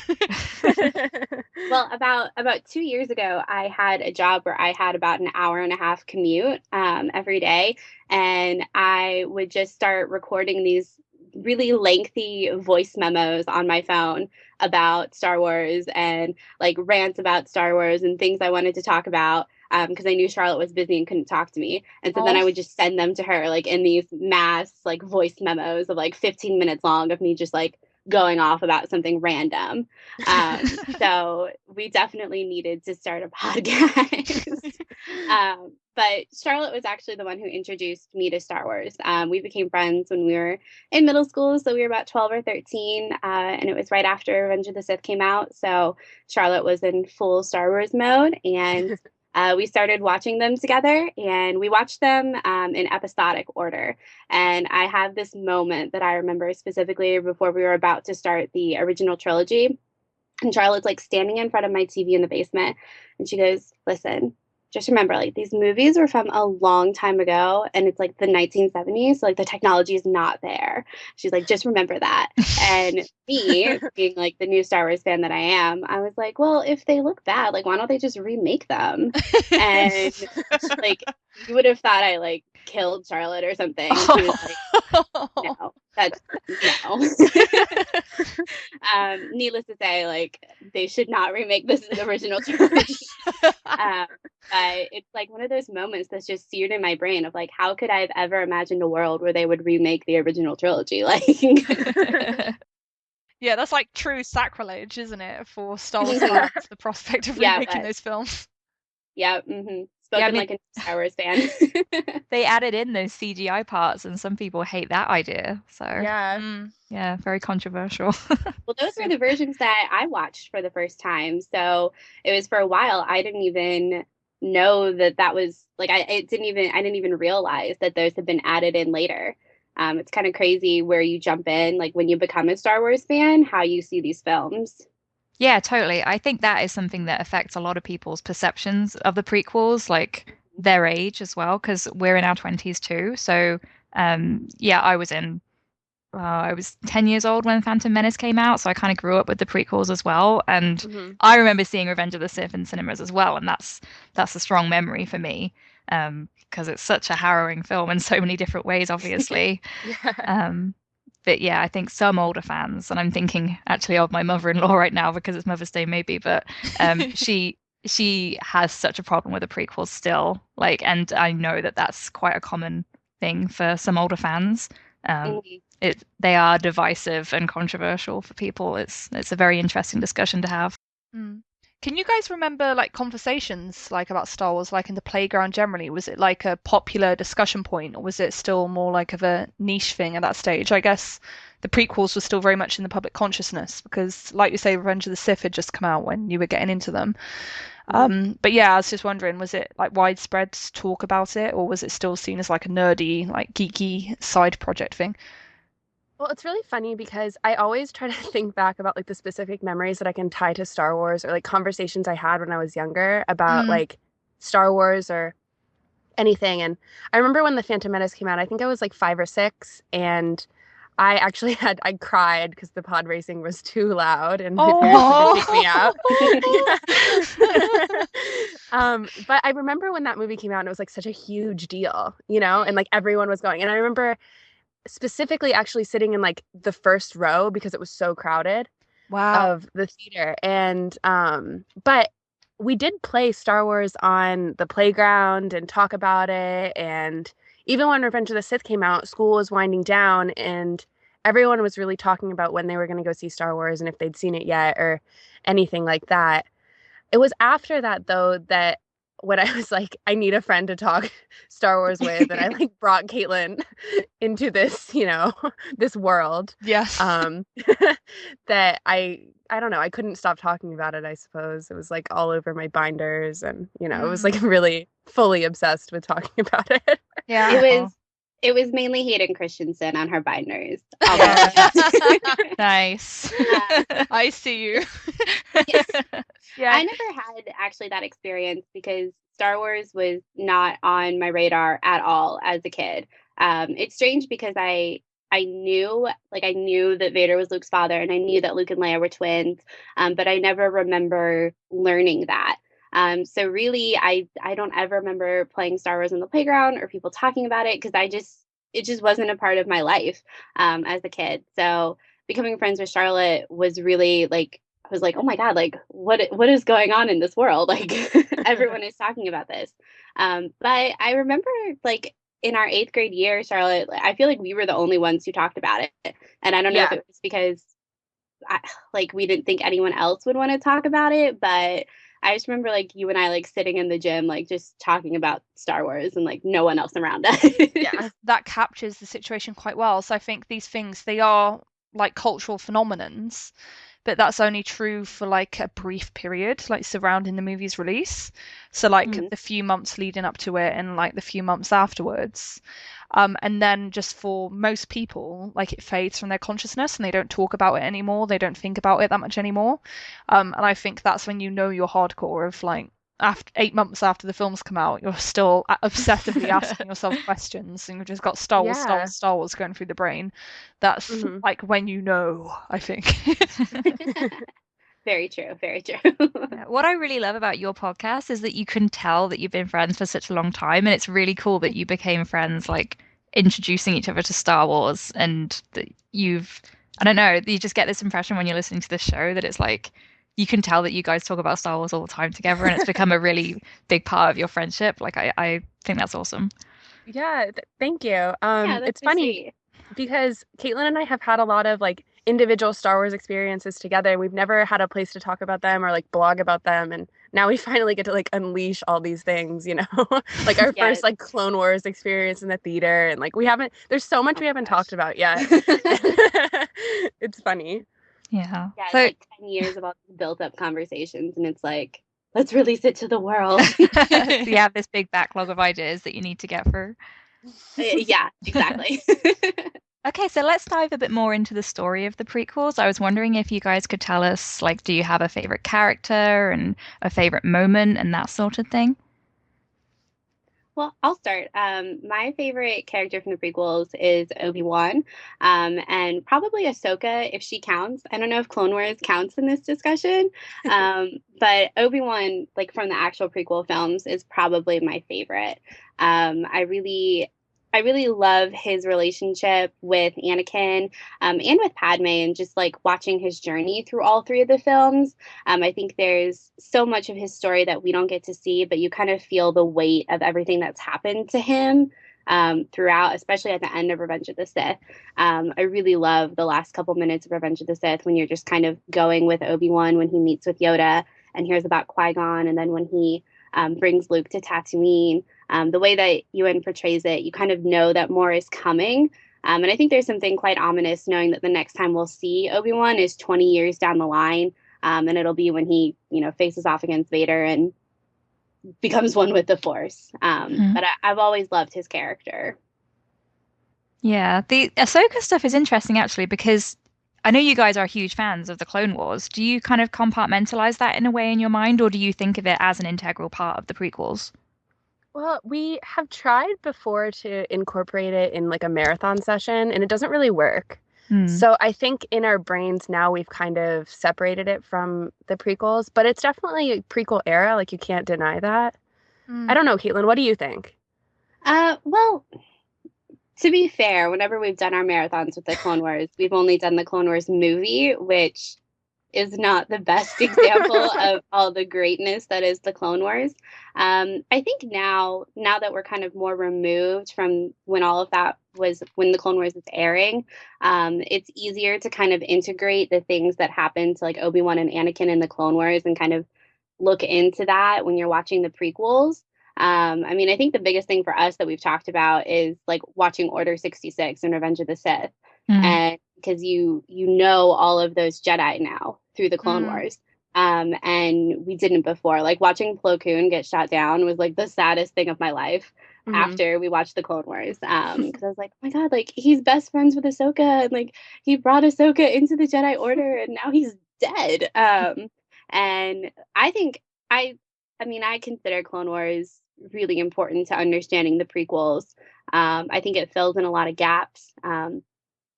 Well, about 2 years ago, I had a job where I had about an hour and a half commute every day, and I would just start recording these really lengthy voice memos on my phone about Star Wars and like rants about Star Wars and things I wanted to talk about because I knew Charlotte was busy and couldn't talk to me. And so then I would just send them to her like in these mass like voice memos of like 15 minutes long of me just like going off about something random. So we definitely needed to start a podcast. But Charlotte was actually the one who introduced me to Star Wars. We became friends when we were in middle school, so we were about 12 or 13, and it was right after Revenge of the Sith came out. So Charlotte was in full Star Wars mode, and we started watching them together, and we watched them in episodic order. And I have this moment that I remember specifically before we were about to start the original trilogy. And Charlotte's like standing in front of my TV in the basement, and she goes, "Listen, just remember, like these movies were from a long time ago, and it's like the 1970s, so like the technology is not there." She's like, "Just remember that." And me, being like the new Star Wars fan that I am, I was like, "Well, if they look bad, like why don't they just remake them?" And like you would have thought I like killed Charlotte or something. And she was like, "No, that's no." Needless to say, like they should not remake this original trilogy. But it's like one of those moments that's just seared in my brain of like, how could I have ever imagined a world where they would remake the original trilogy? Like, Yeah, that's like true sacrilege, isn't it, for Star Wars fans, the prospect of remaking those films. Yeah, spoken like a Star Wars fan. They added in those CGI parts, and some people hate that idea. So yeah, very controversial. Well, those were the versions that I watched for the first time. So it was for a while I didn't even know that was like I didn't even realize that those had been added in later. It's kind of crazy where you jump in, like when you become a Star Wars fan, how you see these films. Yeah, totally. I think that is something that affects a lot of people's perceptions of the prequels, like their age as well, because we're in our 20s too. So, yeah, I was 10 years old when Phantom Menace came out, so I kind of grew up with the prequels as well. And I remember seeing Revenge of the Sith in cinemas as well, and that's a strong memory for me, because it's such a harrowing film in so many different ways, obviously. But yeah, I think some older fans, and I'm thinking actually of my mother-in-law right now because it's Mother's Day maybe, but she has such a problem with the prequels still, like, and I know that that's quite a common thing for some older fans. They are divisive and controversial for people. It's a very interesting discussion to have. Can you guys remember like conversations like about Star Wars, like in the playground generally? Was it like a popular discussion point, or was it still more like of a niche thing at that stage? I guess the prequels were still very much in the public consciousness because, like you say, Revenge of the Sith had just come out when you were getting into them. But yeah, I was just wondering, was it like widespread talk about it, or was it still seen as like a nerdy, like geeky side project thing? Well, it's really funny because I always try to think back about like the specific memories that I can tie to Star Wars or like conversations I had when I was younger about like Star Wars or anything. And I remember when The Phantom Menace came out, I think I was like 5 or 6, and I actually I cried because the pod racing was too loud and my parents had to kick me out. But I remember when that movie came out and it was like such a huge deal, you know, and like everyone was going. And I remember specifically actually sitting in like the first row because it was so crowded of the theater. And but we did play Star Wars on the playground and talk about it. And even when Revenge of the Sith came out, school was winding down and everyone was really talking about when they were going to go see Star Wars and if they'd seen it yet or anything like that. It was after that, though, that when I was like, I need a friend to talk Star Wars with, and I like brought Caitlin into this, you know, this world. Yes. That I don't know, I couldn't stop talking about it, I suppose. It was like all over my binders and, you know, it was like really fully obsessed with talking about it. Yeah. It was mainly Hayden Christensen on her binders. Nice. I see you. Yeah. I never had actually that experience because Star Wars was not on my radar at all as a kid. It's strange because I knew that Vader was Luke's father and I knew that Luke and Leia were twins, but I never remember learning that. So really, I don't ever remember playing Star Wars on the playground or people talking about it because it just wasn't a part of my life as a kid. So becoming friends with Charlotte was really like, I was like, oh my God, like what is going on in this world? Like everyone is talking about this. But I remember like in our 8th grade year, Charlotte, I feel like we were the only ones who talked about it. And I don't know if it was because we didn't think anyone else would want to talk about it, but I just remember like you and I like sitting in the gym, like just talking about Star Wars and like no one else around us. Yeah, that captures the situation quite well. So I think these things, they are like cultural phenomenons, but that's only true for like a brief period, like surrounding the movie's release. So like the few months leading up to it and like the few months afterwards. And then just for most people, like it fades from their consciousness and they don't talk about it anymore. They don't think about it that much anymore. And I think that's when you know you're hardcore of like after 8 months after the films come out, you're still obsessively asking yourself questions and you've just got Star Wars, Star Wars, Star Wars going through the brain. That's like when you know, I think. Very true. Very true. What I really love about your podcast is that you can tell that you've been friends for such a long time. And it's really cool that you became friends, like introducing each other to Star Wars and that I don't know, you just get this impression when you're listening to this show that it's like, you can tell that you guys talk about Star Wars all the time together and it's become a really big part of your friendship. Like, I think that's awesome. Yeah, thank you. It's really funny sweet. Because Caitlin and I have had a lot of like individual Star Wars experiences together. We've never had a place to talk about them or like blog about them. And now we finally get to like unleash all these things, you know, like our first like Clone Wars experience in the theater. And like there's so much we haven't talked about yet. It's funny. Yeah. Yeah, it's like 10 years of all these built up conversations and it's like, let's release it to the world. So you have this big backlog of ideas that you need to get through. Yeah, exactly. Okay, so let's dive a bit more into the story of the prequels. I was wondering if you guys could tell us, like, do you have a favorite character and a favorite moment and that sort of thing? Well, I'll start. My favorite character from the prequels is Obi-Wan, and probably Ahsoka if she counts. I don't know if Clone Wars counts in this discussion, but Obi-Wan, like from the actual prequel films, is probably my favorite. I really love his relationship with Anakin and with Padme and just like watching his journey through all 3 of the films. I think there's so much of his story that we don't get to see, but you kind of feel the weight of everything that's happened to him throughout, especially at the end of Revenge of the Sith. I really love the last couple minutes of Revenge of the Sith when you're just kind of going with Obi-Wan when he meets with Yoda and hears about Qui-Gon, and then when he brings Luke to Tatooine, the way that Ewan portrays it, you kind of know that more is coming. And I think there's something quite ominous knowing that the next time we'll see Obi-Wan is 20 years down the line, and it'll be when he, faces off against Vader and becomes one with the Force. But I've always loved his character. Yeah, the Ahsoka stuff is interesting actually because I know you guys are huge fans of the Clone Wars. Do you kind of compartmentalize that in a way in your mind, or do you think of it as an integral part of the prequels? Well, we have tried before to incorporate it in like a marathon session, and it doesn't really work. So I think in our brains now we've kind of separated it from the prequels, but it's definitely a prequel era. Like you can't deny that. I don't know, Caitlin, what do you think? Well, to be fair, whenever we've done our marathons with the Clone Wars, we've only done the Clone Wars movie, which is not the best example of all the greatness that is the Clone Wars. I think now that we're kind of more removed from when all of that was, when the Clone Wars is airing, it's easier to kind of integrate the things that happened to like Obi-Wan and Anakin in the Clone Wars and kind of look into that when you're watching the prequels. I think the biggest thing for us that we've talked about is like watching Order 66 and Revenge of the Sith. And because you know all of those Jedi now through the Clone Wars. And we didn't before. Like watching Plo Koon get shot down was like the saddest thing of my life after we watched the Clone Wars. Because I was like, oh my God, like he's best friends with Ahsoka, and like he brought Ahsoka into the Jedi Order and now he's dead. And I think I consider Clone Wars really important to understanding the prequels. I think it fills in a lot of gaps.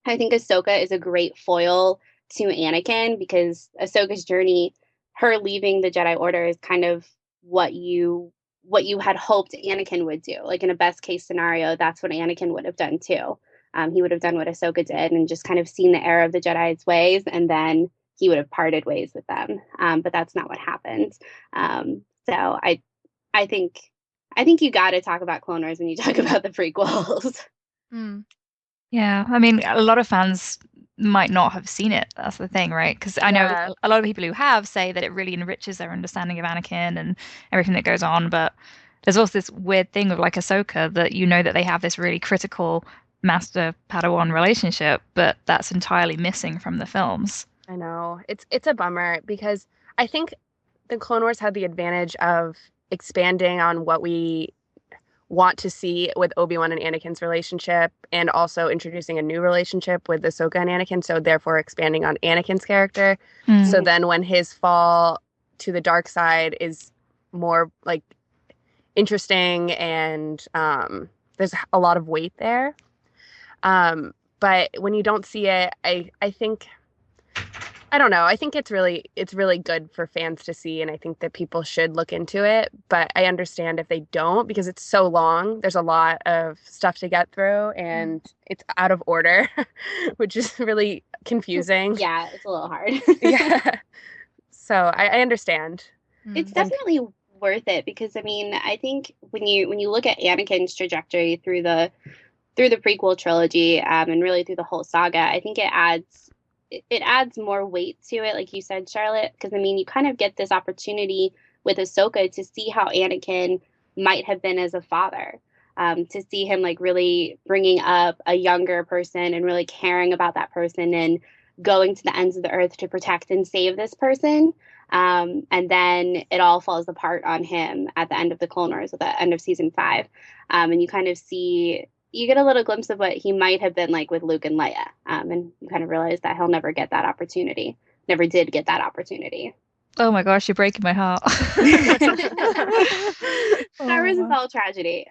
I think Ahsoka is a great foil to Anakin because Ahsoka's journey, her leaving the Jedi Order, is kind of what you had hoped Anakin would do. Like in a best case scenario, that's what Anakin would have done too. He would have done what Ahsoka did and just kind of seen the error of the Jedi's ways, and then he would have parted ways with them. But that's not what happened. So I think you got to talk about Clone Wars when you talk about the prequels. Yeah, I mean, a lot of fans might not have seen it. That's the thing, right? Because I know a lot of people who have say that it really enriches their understanding of Anakin and everything that goes on. But there's also this weird thing with like Ahsoka that that they have this really critical master-Padawan relationship, but that's entirely missing from the films. I know. It's a bummer because I think the Clone Wars had the advantage of expanding on what we want to see with Obi-Wan and Anakin's relationship, and also introducing a new relationship with Ahsoka and Anakin, so therefore expanding on Anakin's character. So then when his fall to the dark side is more like interesting and there's a lot of weight there. But when you don't see it, I think, I don't know. I think it's really good for fans to see, and I think that people should look into it. But I understand if they don't because it's so long. There's a lot of stuff to get through, and it's out of order, which is really confusing. Yeah, it's a little hard. Yeah. So I understand. It's definitely worth it because I think when you look at Anakin's trajectory through the prequel trilogy, and really through the whole saga, I think it adds more weight to it, like you said, Charlotte, because you kind of get this opportunity with Ahsoka to see how Anakin might have been as a father, to see him like really bringing up a younger person and really caring about that person and going to the ends of the earth to protect and save this person. And then it all falls apart on him at the end of the Clone Wars, at the end of season 5. And you kind of you get a little glimpse of what he might have been like with Luke and Leia. And you kind of realize that he'll never get that opportunity. Never did get that opportunity. Oh my gosh, you're breaking my heart. Star Wars is all tragedy.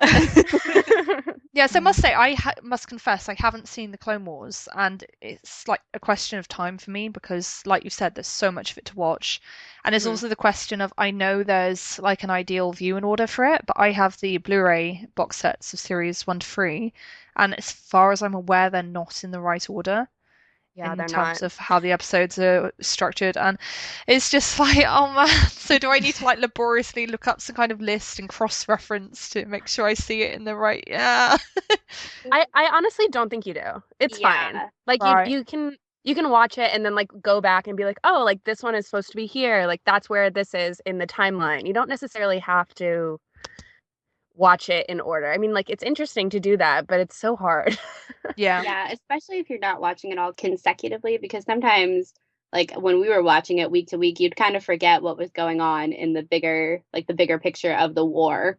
Yes, I must say, I must confess, I haven't seen the Clone Wars, and it's like a question of time for me because, like you said, there's so much of it to watch. And there's also the question of, I know there's like an ideal viewing order for it, but I have the Blu-ray box sets of series 1 to 3, and as far as I'm aware, they're not in the right order. Yeah, in terms of how the episodes are structured, and it's just like, oh man, so do I need to like laboriously look up some kind of list and cross-reference to make sure I see it in the right? Yeah. I honestly don't think you do. It's fine. Like you can you can watch it and then like go back and be like, oh, like this one is supposed to be here. Like that's where this is in the timeline. You don't necessarily have to watch it in order. I mean, like it's interesting to do that, but it's so hard. Yeah. Yeah, especially if you're not watching it all consecutively, because sometimes, like when we were watching it week to week, you'd kind of forget what was going on in the bigger picture of the war.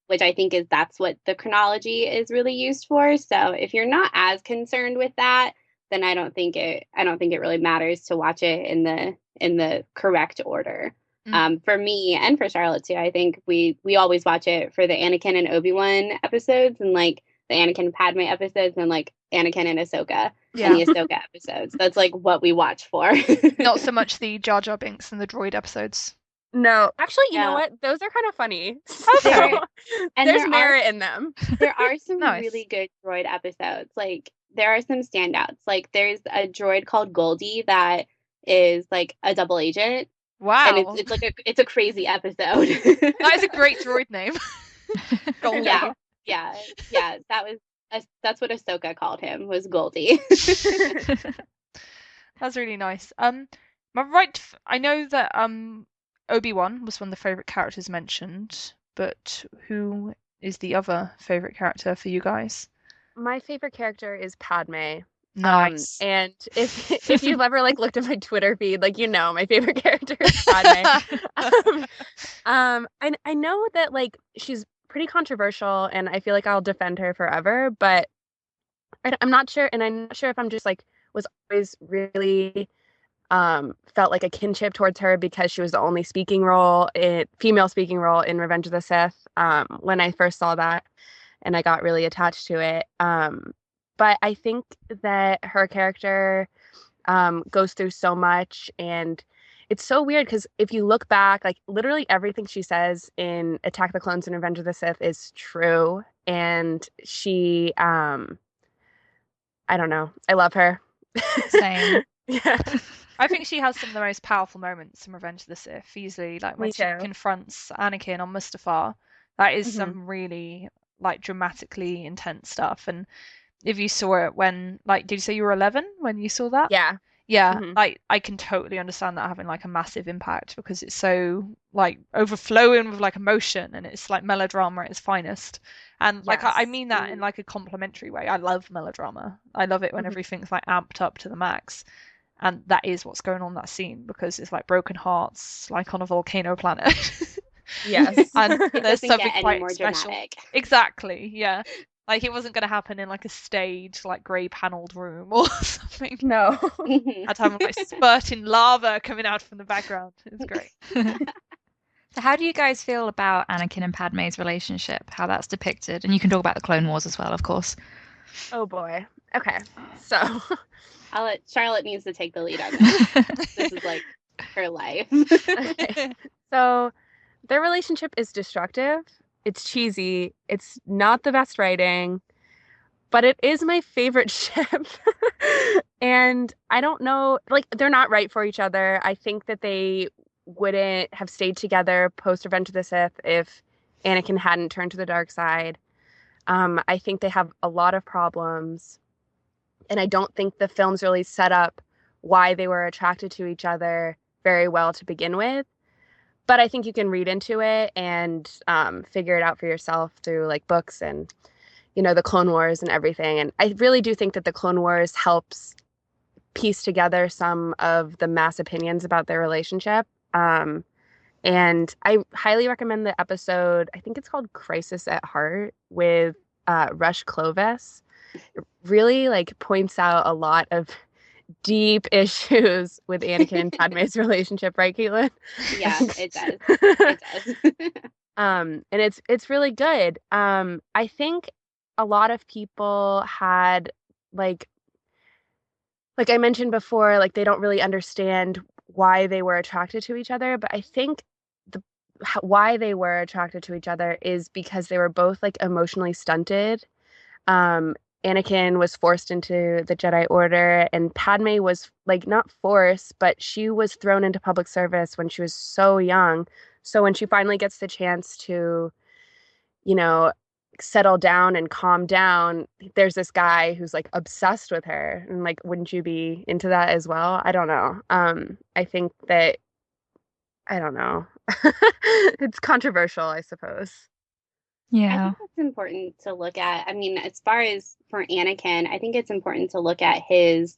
Which I think that's what the chronology is really used for. So if you're not as concerned with that, then I don't think it really matters to watch it in the correct order. For me and for Charlotte too, I think we always watch it for the Anakin and Obi-Wan episodes, and like the Anakin and Padme episodes, and like Anakin and Ahsoka and the Ahsoka episodes. That's like what we watch for. Not so much the Jar Jar Binks and the droid episodes. No, actually, you know what? Those are kind of funny. So and there's merit in them. There are some Nice. really good droid episodes. Like there are some standouts. Like there's a droid called Goldie that is like a double agent. Wow. And it's like it's a crazy episode. That is a great droid name. Goldie. Yeah. That's what Ahsoka called him, was Goldie. That's really nice. I know that Obi-Wan was one of the favorite characters mentioned, but who is the other favorite character for you guys? My favorite character is Padme. Nice. And if you've ever like looked at my Twitter feed, like my favorite character is Padme. I know that like she's pretty controversial, and I feel like I'll defend her forever, but I'm not sure, and I'm not sure if I'm just like was always really felt like a kinship towards her because she was the only female speaking role in Revenge of the Sith when I first saw that, and I got really attached to it. But I think that her character goes through so much, and it's so weird because if you look back, like literally everything she says in Attack the Clones and Revenge of the Sith is true. And she, I don't know. I love her. Same. Yeah. I think she has some of the most powerful moments in Revenge of the Sith. Easily, like when she confronts Anakin on Mustafar, that is some really like dramatically intense stuff. And if you saw it when, like, did you say you were 11 when you saw that? Yeah. Yeah, like I can totally understand that having like a massive impact because it's so like overflowing with like emotion, and it's like melodrama at its finest. And like I mean that in like a complimentary way. I love melodrama. I love it when everything's like amped up to the max. And that is what's going on in that scene, because it's like broken hearts, like on a volcano planet. Yes. And there's something get quite any more special. dramatic. Exactly, yeah. Like it wasn't going to happen in like a staged, like grey panelled room or something. No. I'd have like spurting lava coming out from the background. It's great. So how do you guys feel about Anakin and Padme's relationship? How that's depicted? And you can talk about the Clone Wars as well, of course. Oh boy. Okay. So Charlotte needs to take the lead on this. This is like her life. Okay. So their relationship is destructive. It's cheesy. It's not the best writing, but it is my favorite ship. And I don't know, like they're not right for each other. I think that they wouldn't have stayed together post Revenge of the Sith if Anakin hadn't turned to the dark side. I think they have a lot of problems, and I don't think the films really set up why they were attracted to each other very well to begin with. But I think you can read into it and figure it out for yourself through like books and, the Clone Wars and everything. And I really do think that the Clone Wars helps piece together some of the mass opinions about their relationship. And I highly recommend the episode, I think it's called Crisis at Heart, with Rush Clovis. It really like points out a lot of deep issues with Anakin and Padme's relationship, right, Caitlin? Yeah, it does. It does. And it's really good. I think a lot of people had like I mentioned before, like they don't really understand why they were attracted to each other, but I think why they were attracted to each other is because they were both like emotionally stunted. Anakin was forced into the Jedi Order, and Padme was like not forced, but she was thrown into public service when she was so young. So when she finally gets the chance to, settle down and calm down, there's this guy who's like obsessed with her. And like, wouldn't you be into that as well? I don't know. I think that, I don't know. It's controversial, I suppose. I Yeah. think it's important to look at. I mean, as far as for Anakin, I think it's important to look at his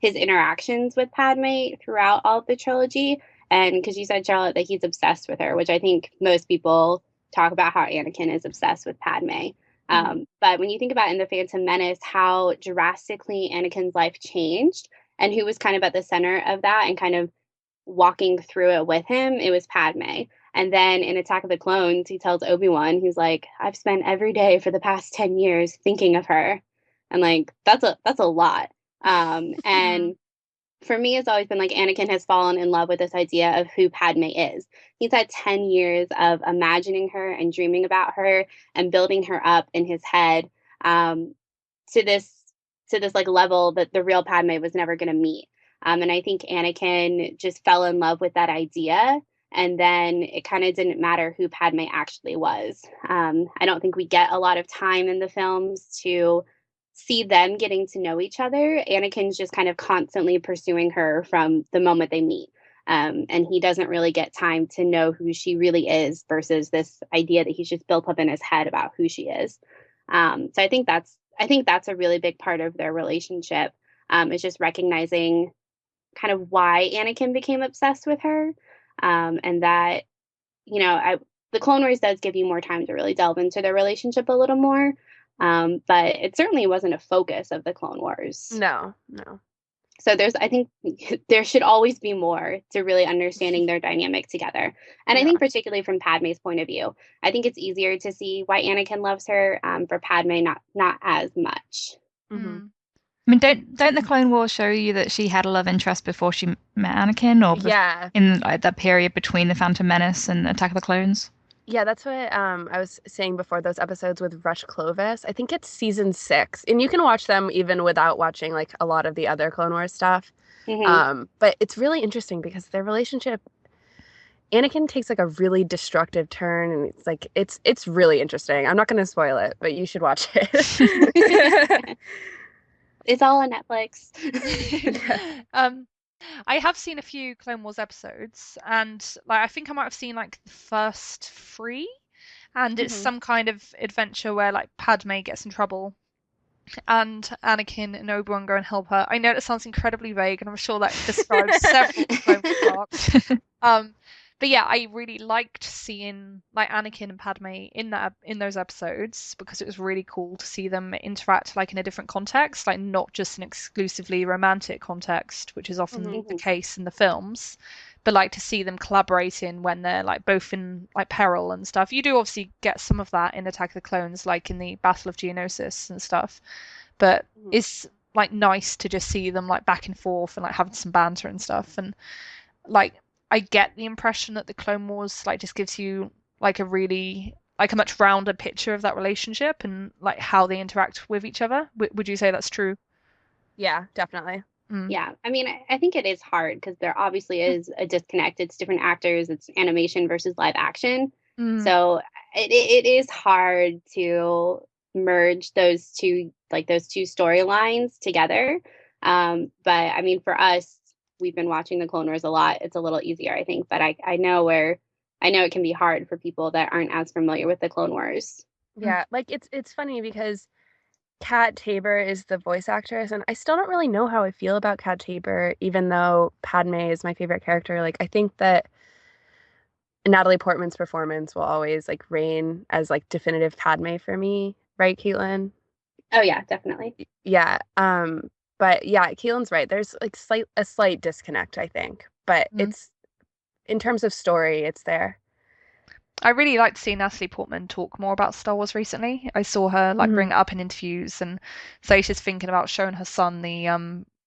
interactions with Padme throughout all of the trilogy. And because you said, Charlotte, that he's obsessed with her, which I think most people talk about how Anakin is obsessed with Padme. But when you think about in The Phantom Menace, how drastically Anakin's life changed and who was kind of at the center of that and kind of walking through it with him, it was Padme. And then in Attack of the Clones, he tells Obi-Wan, he's like, I've spent every day for the past 10 years thinking of her. And like, that's a lot. And for me, it's always been like Anakin has fallen in love with this idea of who Padme is. He's had 10 years of imagining her and dreaming about her and building her up in his head to this like level that the real Padme was never going to meet. And I think Anakin just fell in love with that idea. And then it kind of didn't matter who Padme actually was. I don't think we get a lot of time in the films to see them getting to know each other. Anakin's just kind of constantly pursuing her from the moment they meet. And he doesn't really get time to know who she really is versus this idea that he's just built up in his head about who she is. So I think that's a really big part of their relationship. Is just recognizing kind of why Anakin became obsessed with her. And that, the Clone Wars does give you more time to really delve into their relationship a little more. But it certainly wasn't a focus of the Clone Wars. No. So I think there should always be more to really understanding their dynamic together. And I think particularly from Padme's point of view, I think it's easier to see why Anakin loves her. For Padme, not as much. Mm-hmm. I mean, don't the Clone Wars show you that she had a love interest before she met Anakin, or in like that period between the Phantom Menace and Attack of the Clones? Yeah, that's what I was saying before, those episodes with Rush Clovis. I think it's season 6, and you can watch them even without watching like a lot of the other Clone Wars stuff. But it's really interesting because their relationship, Anakin takes like a really destructive turn, and it's like it's really interesting. I'm not going to spoil it, but you should watch it. It's all on Netflix. I have seen a few Clone Wars episodes, and like I think I might have seen like the first 3, and it's some kind of adventure where like Padme gets in trouble, and Anakin and Obi-Wan go and help her. I know it sounds incredibly vague, and I'm sure that describes several Clone Wars arcs. But yeah, I really liked seeing like Anakin and Padme in those episodes because it was really cool to see them interact like in a different context, like not just an exclusively romantic context, which is often the case in the films, but like to see them collaborating when they're like both in like peril and stuff. You do obviously get some of that in Attack of the Clones, like in the Battle of Geonosis and stuff, but it's like nice to just see them like back and forth and like having some banter and stuff. And like I get the impression that the Clone Wars like just gives you like a really like a much rounder picture of that relationship and like how they interact with each other. Would you say that's true? Yeah, definitely. Yeah, I mean, I think it is hard because there obviously is a disconnect. It's different actors, it's animation versus live action. So it is hard to merge those two storylines together. But I mean, for us, we've been watching the Clone Wars a lot. It's a little easier, I think. But I know it can be hard for people that aren't as familiar with the Clone Wars. Yeah, like it's funny because Kat Tabor is the voice actress, and I still don't really know how I feel about Kat Tabor, even though Padme is my favorite character. Like, I think that Natalie Portman's performance will always like reign as like definitive Padme for me, right, Caitlin? Oh yeah, definitely. Yeah. But yeah, Caitlin's right. There's like a slight disconnect, I think, but it's in terms of story, it's there. I really like to see Natalie Portman talk more about Star Wars recently. I saw her like bring it up in interviews and say she's thinking about showing her son the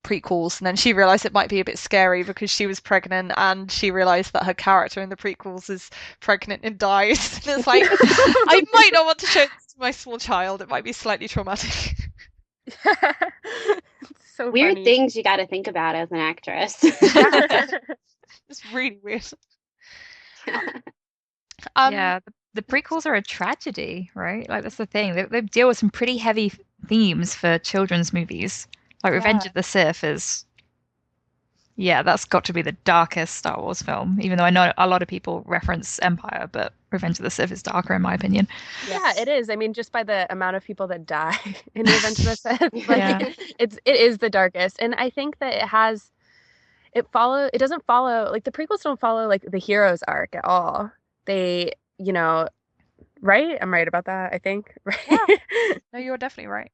prequels, and then she realized it might be a bit scary because she was pregnant and she realized that her character in the prequels is pregnant and dies. And it's like, I might not want to show this to my small child. It might be slightly traumatic. So weird funny. Things you got to think about as an actress. It's really weird. Yeah, the prequels are a tragedy, right? Like that's the thing. They deal with some pretty heavy themes for children's movies. Like Revenge of the Sith is, yeah, that's got to be the darkest Star Wars film. Even though I know a lot of people reference Empire, but Revenge of the Sith is darker in my opinion. Yeah, it is. I mean, just by the amount of people that die in Revenge of the Sith, like Yeah. it is the darkest. And I think that it doesn't follow, like the prequels don't follow like the hero's arc at all. They, right? I'm right about that, I think. Right. Yeah. No, you're definitely right.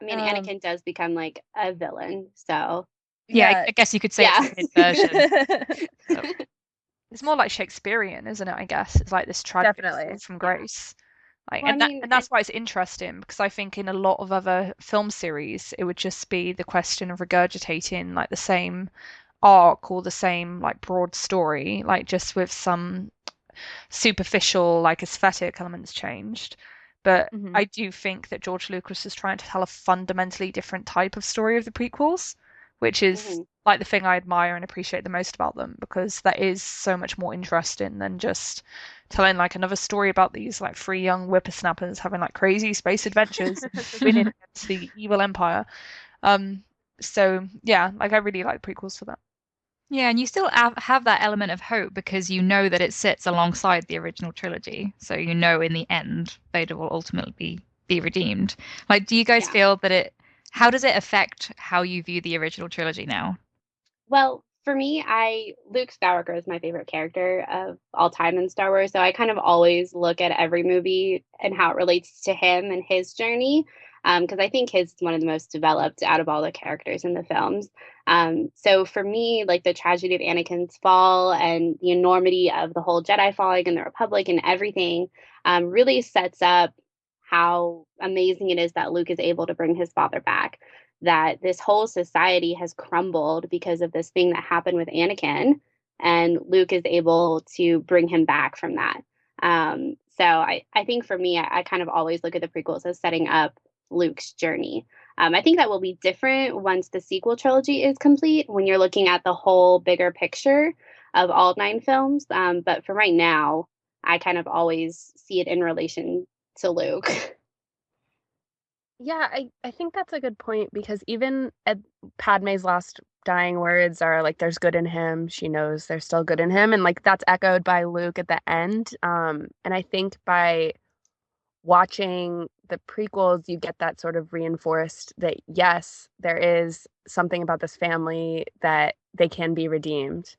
I mean, Anakin does become like a villain, so Yeah, I guess you could say it's a version. So. It's more like Shakespearean, isn't it? I guess it's like this tragic fall from grace. Like, Well, and that's why it's interesting, because I think in a lot of other film series, it would just be the question of regurgitating like the same arc or the same like broad story, like just with some superficial like aesthetic elements changed. But I do think that George Lucas is trying to tell a fundamentally different type of story of the prequels, which is like the thing I admire and appreciate the most about them, because that is so much more interesting than just telling like another story about these like three young whippersnappers having like crazy space adventures and winning against the evil empire. So yeah, like I really like prequels for that. Yeah, and you still have that element of hope because you know that it sits alongside the original trilogy. So you know in the end Vader will ultimately be redeemed. Like, do you guys feel that how does it affect how you view the original trilogy now? Well, for me, Luke Skywalker is my favorite character of all time in Star Wars. So I kind of always look at every movie and how it relates to him and his journey. Because I think his is one of the most developed out of all the characters in the films. So for me, like the tragedy of Anakin's fall and the enormity of the whole Jedi falling and the Republic and everything really sets up how amazing it is that Luke is able to bring his father back. That this whole society has crumbled because of this thing that happened with Anakin, and Luke is able to bring him back from that. So I think for me, I kind of always look at the prequels as setting up Luke's journey. I think that will be different once the sequel trilogy is complete, when you're looking at the whole bigger picture of all 9 films. But for right now, I kind of always see it in relation to Luke. Yeah, I think that's a good point, because even at Padme's last dying words are like, there's good in him. She knows there's still good in him. And like that's echoed by Luke at the end. And I think by watching the prequels, you get that sort of reinforced that, yes, there is something about this family that they can be redeemed.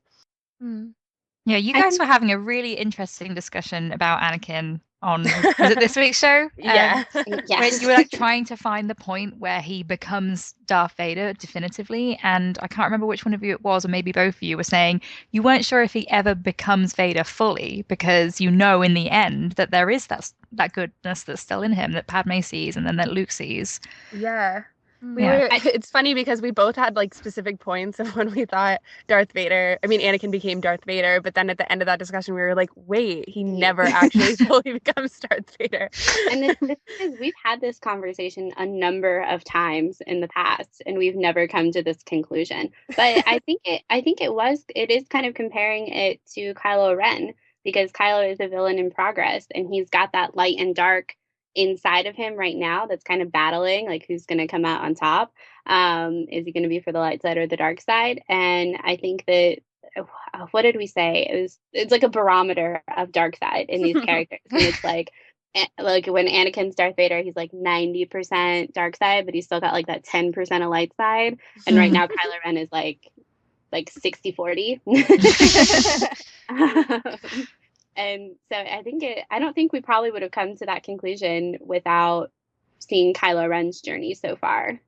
Yeah, you guys were having a really interesting discussion about Anakin on, was it this week's show? Yeah. Where you were like trying to find the point where he becomes Darth Vader definitively. And I can't remember which one of you it was, or maybe both of you were saying you weren't sure if he ever becomes Vader fully, because you know in the end that there is that goodness that's still in him that Padme sees and then that Luke sees. Yeah. It's funny because we both had like specific points of when we thought Anakin became Darth Vader, but then at the end of that discussion we were like, wait, he never actually fully becomes Darth Vader. And the thing is, we've had this conversation a number of times in the past, and we've never come to this conclusion. But I think it is kind of comparing it to Kylo Ren, because Kylo is a villain in progress, and he's got that light and dark inside of him right now that's kind of battling, like who's going to come out on top. Is he going to be for the light side or the dark side? And I think that what did we say? It's like a barometer of dark side in these characters. And it's like when Anakin's Darth Vader, he's like 90% dark side, but he's still got like that 10% of light side. And right now Kylo Ren is like 60-40. And so I don't think we probably would have come to that conclusion without seeing Kylo Ren's journey so far.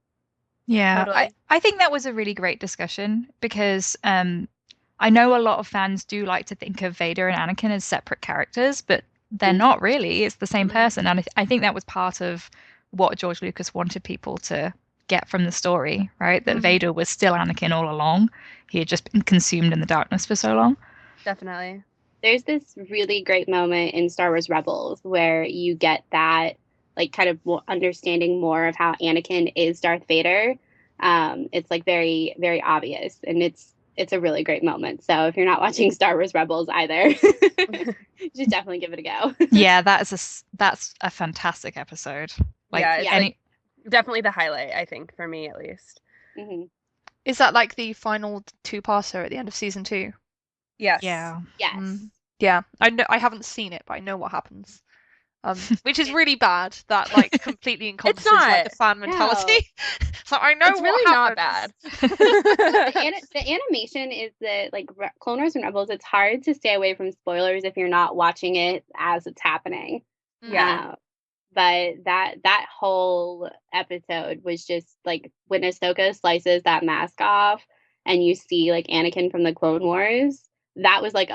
Yeah, totally. I think that was a really great discussion, because I know a lot of fans do like to think of Vader and Anakin as separate characters, but they're not really. It's the same person. And I think that was part of what George Lucas wanted people to get from the story, right? That Vader was still Anakin all along. He had just been consumed in the darkness for so long. Definitely. There's this really great moment in Star Wars Rebels where you get that like kind of understanding more of how Anakin is Darth Vader. It's like very, very obvious, and it's it's a really great moment. So if you're not watching Star Wars Rebels either, you should definitely give it a go. Yeah, that's a fantastic episode. Like yeah, it's any like definitely the highlight, I think, for me at least. Hmm. Is that like the final two-parter at the end of season 2? Yes. yeah. Yes. Yeah, I know I haven't seen it, but I know what happens. Which is really bad. That like completely encompasses like the fan mentality. So I know It's really not bad. The animation is Clone Wars and Rebels. It's hard to stay away from spoilers if you're not watching it as it's happening. Yeah. But that whole episode was just like when Ahsoka slices that mask off and you see like Anakin from the Clone Wars. That was like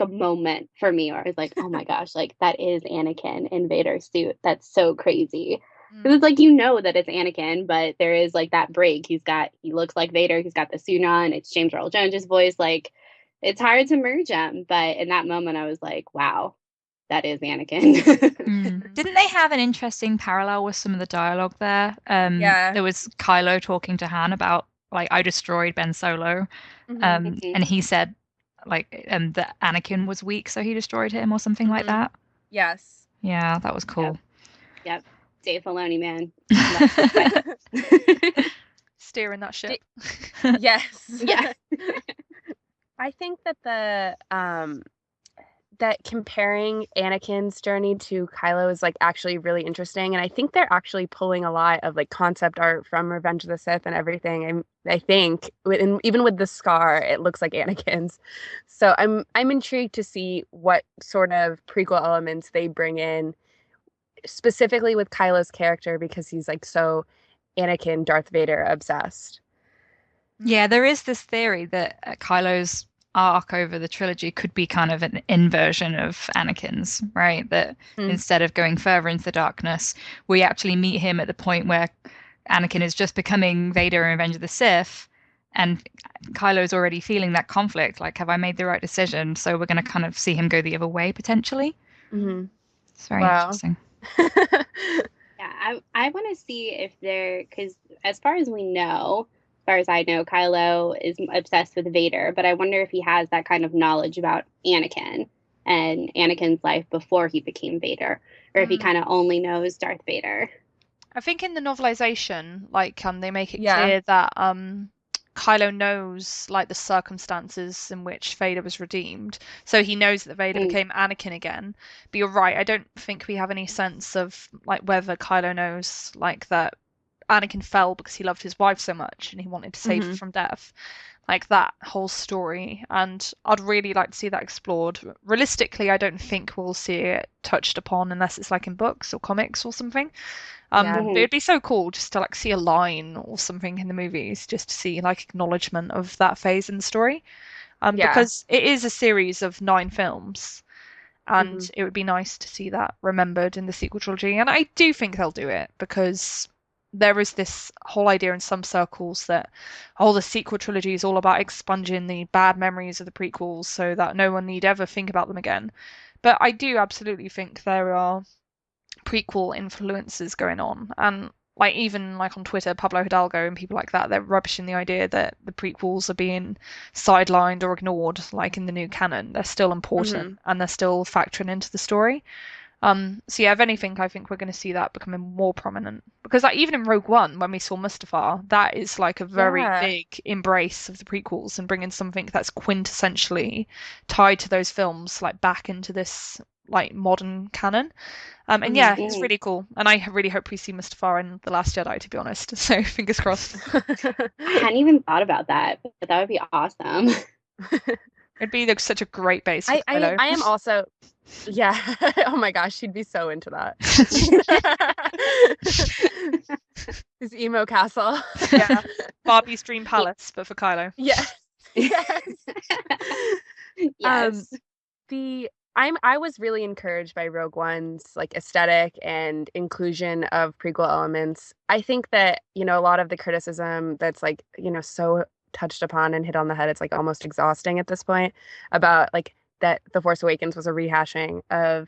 a moment for me where I was like, oh my gosh, like that is Anakin in Vader's suit. That's so crazy. Because it's like that it's Anakin, but there is like that break. He looks like Vader. He's got the suit on. It's James Earl Jones' voice. Like it's hard to merge them. But in that moment, I was like, wow, that is Anakin. Didn't they have an interesting parallel with some of the dialogue there? Yeah. There was Kylo talking to Han about like I destroyed Ben Solo, and he said like that Anakin was weak, so he destroyed him or something like that. Yes. Yeah, that was cool. Yep. Dave Filoni, man. Steering that ship. Yes. Yeah. I think that that comparing Anakin's journey to Kylo is like actually really interesting, and I think they're actually pulling a lot of like concept art from Revenge of the Sith and everything. And I think even with the scar, it looks like Anakin's. So I'm intrigued to see what sort of prequel elements they bring in, specifically with Kylo's character, because he's like so Anakin Darth Vader obsessed. Yeah, there is this theory that Kylo's arc over the trilogy could be kind of an inversion of Anakin's, right? That instead of going further into the darkness, we actually meet him at the point where Anakin is just becoming Vader in Revenge of the Sith, and Kylo's already feeling that conflict. Like, have I made the right decision? So we're going to kind of see him go the other way potentially. It's very interesting. Yeah, I want to see if because as far as we know, as far as I know, Kylo is obsessed with Vader, but I wonder if he has that kind of knowledge about Anakin and Anakin's life before he became Vader, or if he kind of only knows Darth Vader. I think in the novelization, like they make it clear that Kylo knows like the circumstances in which Vader was redeemed, so he knows that Vader became Anakin again. But you're right, I don't think we have any sense of like whether Kylo knows like that Anakin fell because he loved his wife so much and he wanted to save her from death. Like that whole story, and I'd really like to see that explored. Realistically, I don't think we'll see it touched upon unless it's like in books or comics or something. But it'd be so cool just to like see a line or something in the movies, just to see like acknowledgement of that phase in the story. Because it is a series of 9 films, and it would be nice to see that remembered in the sequel trilogy. And I do think they'll do it, because there is this whole idea in some circles that the sequel trilogy is all about expunging the bad memories of the prequels so that no one need ever think about them again. But I do absolutely think there are prequel influences going on, and like even like on Twitter, Pablo Hidalgo and people like that, they're rubbishing the idea that the prequels are being sidelined or ignored like in the new canon. They're still important and they're still factoring into the story. So yeah, if anything, I think we're going to see that becoming more prominent, because like even in Rogue One, when we saw Mustafar, that is like a very big embrace of the prequels and bringing something that's quintessentially tied to those films like back into this like modern canon. And yeah, it's really cool, and I really hope we see Mustafar in The Last Jedi, to be honest. So fingers crossed. I hadn't even thought about that, but that would be awesome. It'd be like such a great base for I am also oh my gosh, she'd be so into that. His emo castle. Yeah. Barbie's Dream Palace, but for Kylo. Yes. Yes. I was really encouraged by Rogue One's like aesthetic and inclusion of prequel elements. I think that, a lot of the criticism that's like, so touched upon and hit on the head, it's like almost exhausting at this point, about like that The Force Awakens was a rehashing of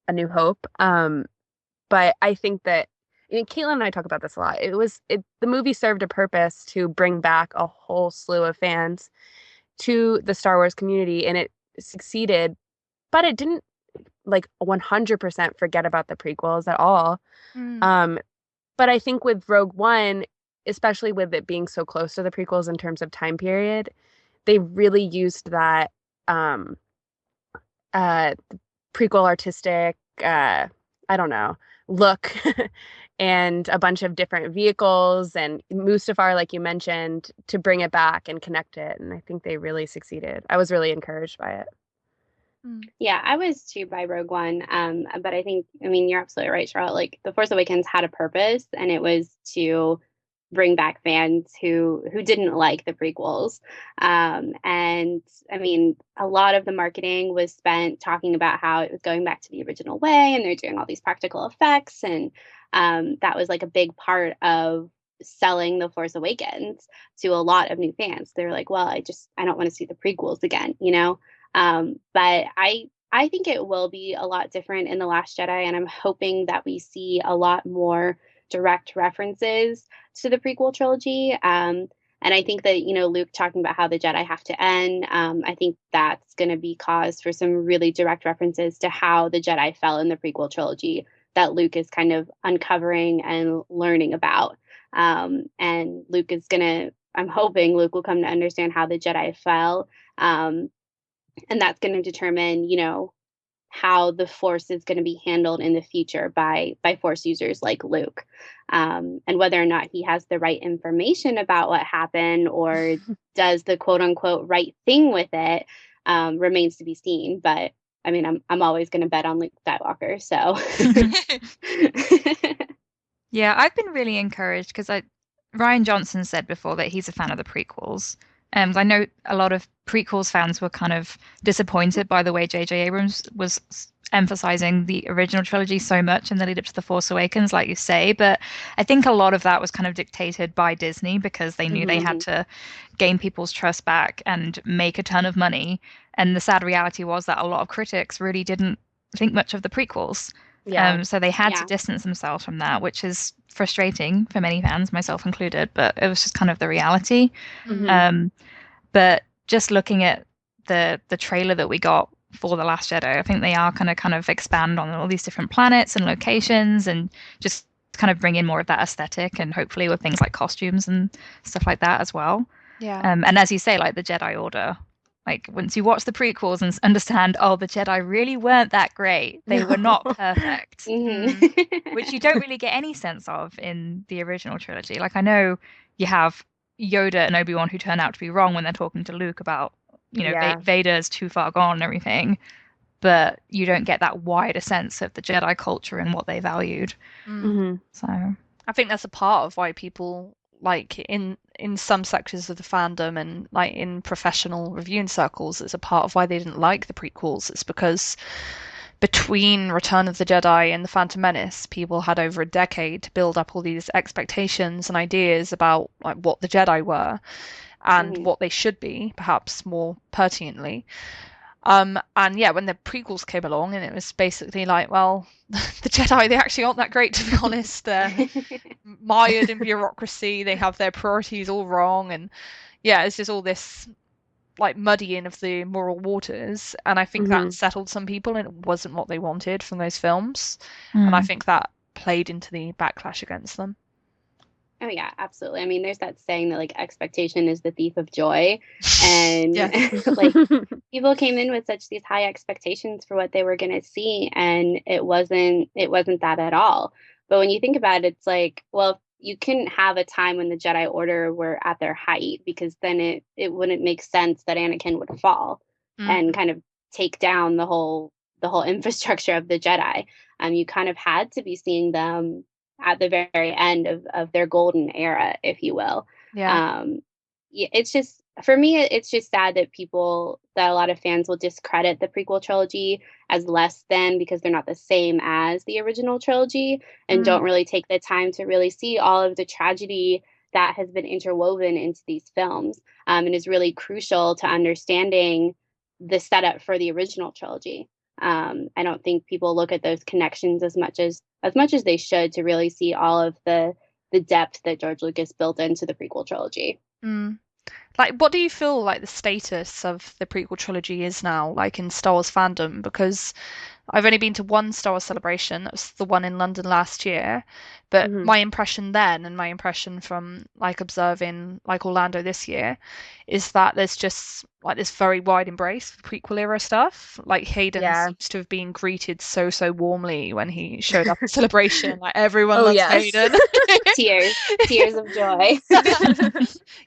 A New Hope. But I think that Caitlin and I talk about this a lot. The movie served a purpose to bring back a whole slew of fans, to the Star Wars community, and it succeeded, but it didn't like 100% forget about the prequels at all. But I think with Rogue One, especially with it being so close to the prequels in terms of time period, they really used that prequel artistic, I don't know, look and a bunch of different vehicles and Mustafar, like you mentioned, to bring it back and connect it. And I think they really succeeded. I was really encouraged by it. Yeah, I was too by Rogue One. But I think, I mean, you're absolutely right, Charlotte. Like, The Force Awakens had a purpose, and it was to bring back fans who didn't like the prequels. And I mean, a lot of the marketing was spent talking about how it was going back to the original way, and they're doing all these practical effects, and that was like a big part of selling The Force Awakens to a lot of new fans. They're like, well, I don't want to see the prequels again, you know? But I think it will be a lot different in The Last Jedi, and I'm hoping that we see a lot more direct references to the prequel trilogy. And I think that, you know, Luke talking about how the Jedi have to end, I think that's going to be cause for some really direct references to how the Jedi fell in the prequel trilogy that Luke is kind of uncovering and learning about. And Luke is going to, I'm hoping Luke will come to understand how the Jedi fell. And that's going to determine, you know, how the Force is going to be handled in the future by Force users like Luke, and whether or not he has the right information about what happened or does the quote unquote right thing with it, remains to be seen. But I mean, I'm always going to bet on Luke Skywalker. So Yeah, I've been really encouraged because Ryan Johnson said before that he's a fan of the prequels. I know a lot of prequels fans were kind of disappointed by the way J.J. Abrams was emphasizing the original trilogy so much in the lead up to The Force Awakens, like you say. But I think a lot of that was kind of dictated by Disney because they knew they had to gain people's trust back and make a ton of money. And the sad reality was that a lot of critics really didn't think much of the prequels. So they had to distance themselves from that, which is frustrating for many fans, myself included, but it was just kind of the reality. But just looking at the trailer that we got for The Last Jedi, I think they are going to kind of expand on all these different planets and locations and just kind of bring in more of that aesthetic, and hopefully with things like costumes and stuff like that as well. And as you say, like the Jedi Order, like once you watch the prequels and understand, oh, the Jedi really weren't that great. They were not perfect, which you don't really get any sense of in the original trilogy. Like I know you have Yoda and Obi-Wan who turn out to be wrong when they're talking to Luke about, you know, Vader's too far gone and everything, but you don't get that wider sense of the Jedi culture and what they valued. So I think that's a part of why people, like in some sectors of the fandom and like in professional reviewing circles, it's a part of why they didn't like the prequels. It's because between Return of the Jedi and The Phantom Menace, people had over a decade to build up all these expectations and ideas about like what the Jedi were and what they should be, perhaps more pertinently. And yeah, when the prequels came along, and it was basically like, well, the Jedi, they actually aren't that great, to be honest. They're mired in bureaucracy. They have their priorities all wrong. And yeah, it's just all this like muddying of the moral waters. And I think that settled some people, and it wasn't what they wanted from those films. And I think that played into the backlash against them. Oh yeah, absolutely. I mean, there's that saying that like expectation is the thief of joy, and like people came in with such these high expectations for what they were going to see, and it wasn't that at all. But when you think about it, it's like, well, you couldn't have a time when the Jedi Order were at their height, because then it wouldn't make sense that Anakin would fall and kind of take down the whole infrastructure of the Jedi. You kind of had to be seeing them at the very end of their golden era, if you will. It's just, for me, it's just sad that a lot of fans will discredit the prequel trilogy as less than because they're not the same as the original trilogy, and don't really take the time to really see all of the tragedy that has been interwoven into these films, and is really crucial to understanding the setup for the original trilogy. I don't think people look at those connections as much as they should to really see all of the depth that George Lucas built into the prequel trilogy. Like, what do you feel like the status of the prequel trilogy is now, like in Star Wars fandom? Because I've only been to one Star Wars celebration. That was the one in London last year. But Mhm. my impression then and my impression from like observing like Orlando this year is that there's just like this very wide embrace for prequel era stuff. Like Hayden Yeah. seems to have been greeted so, so warmly when he showed up at celebration. Like everyone Oh, loves yes. Hayden. Tears of joy.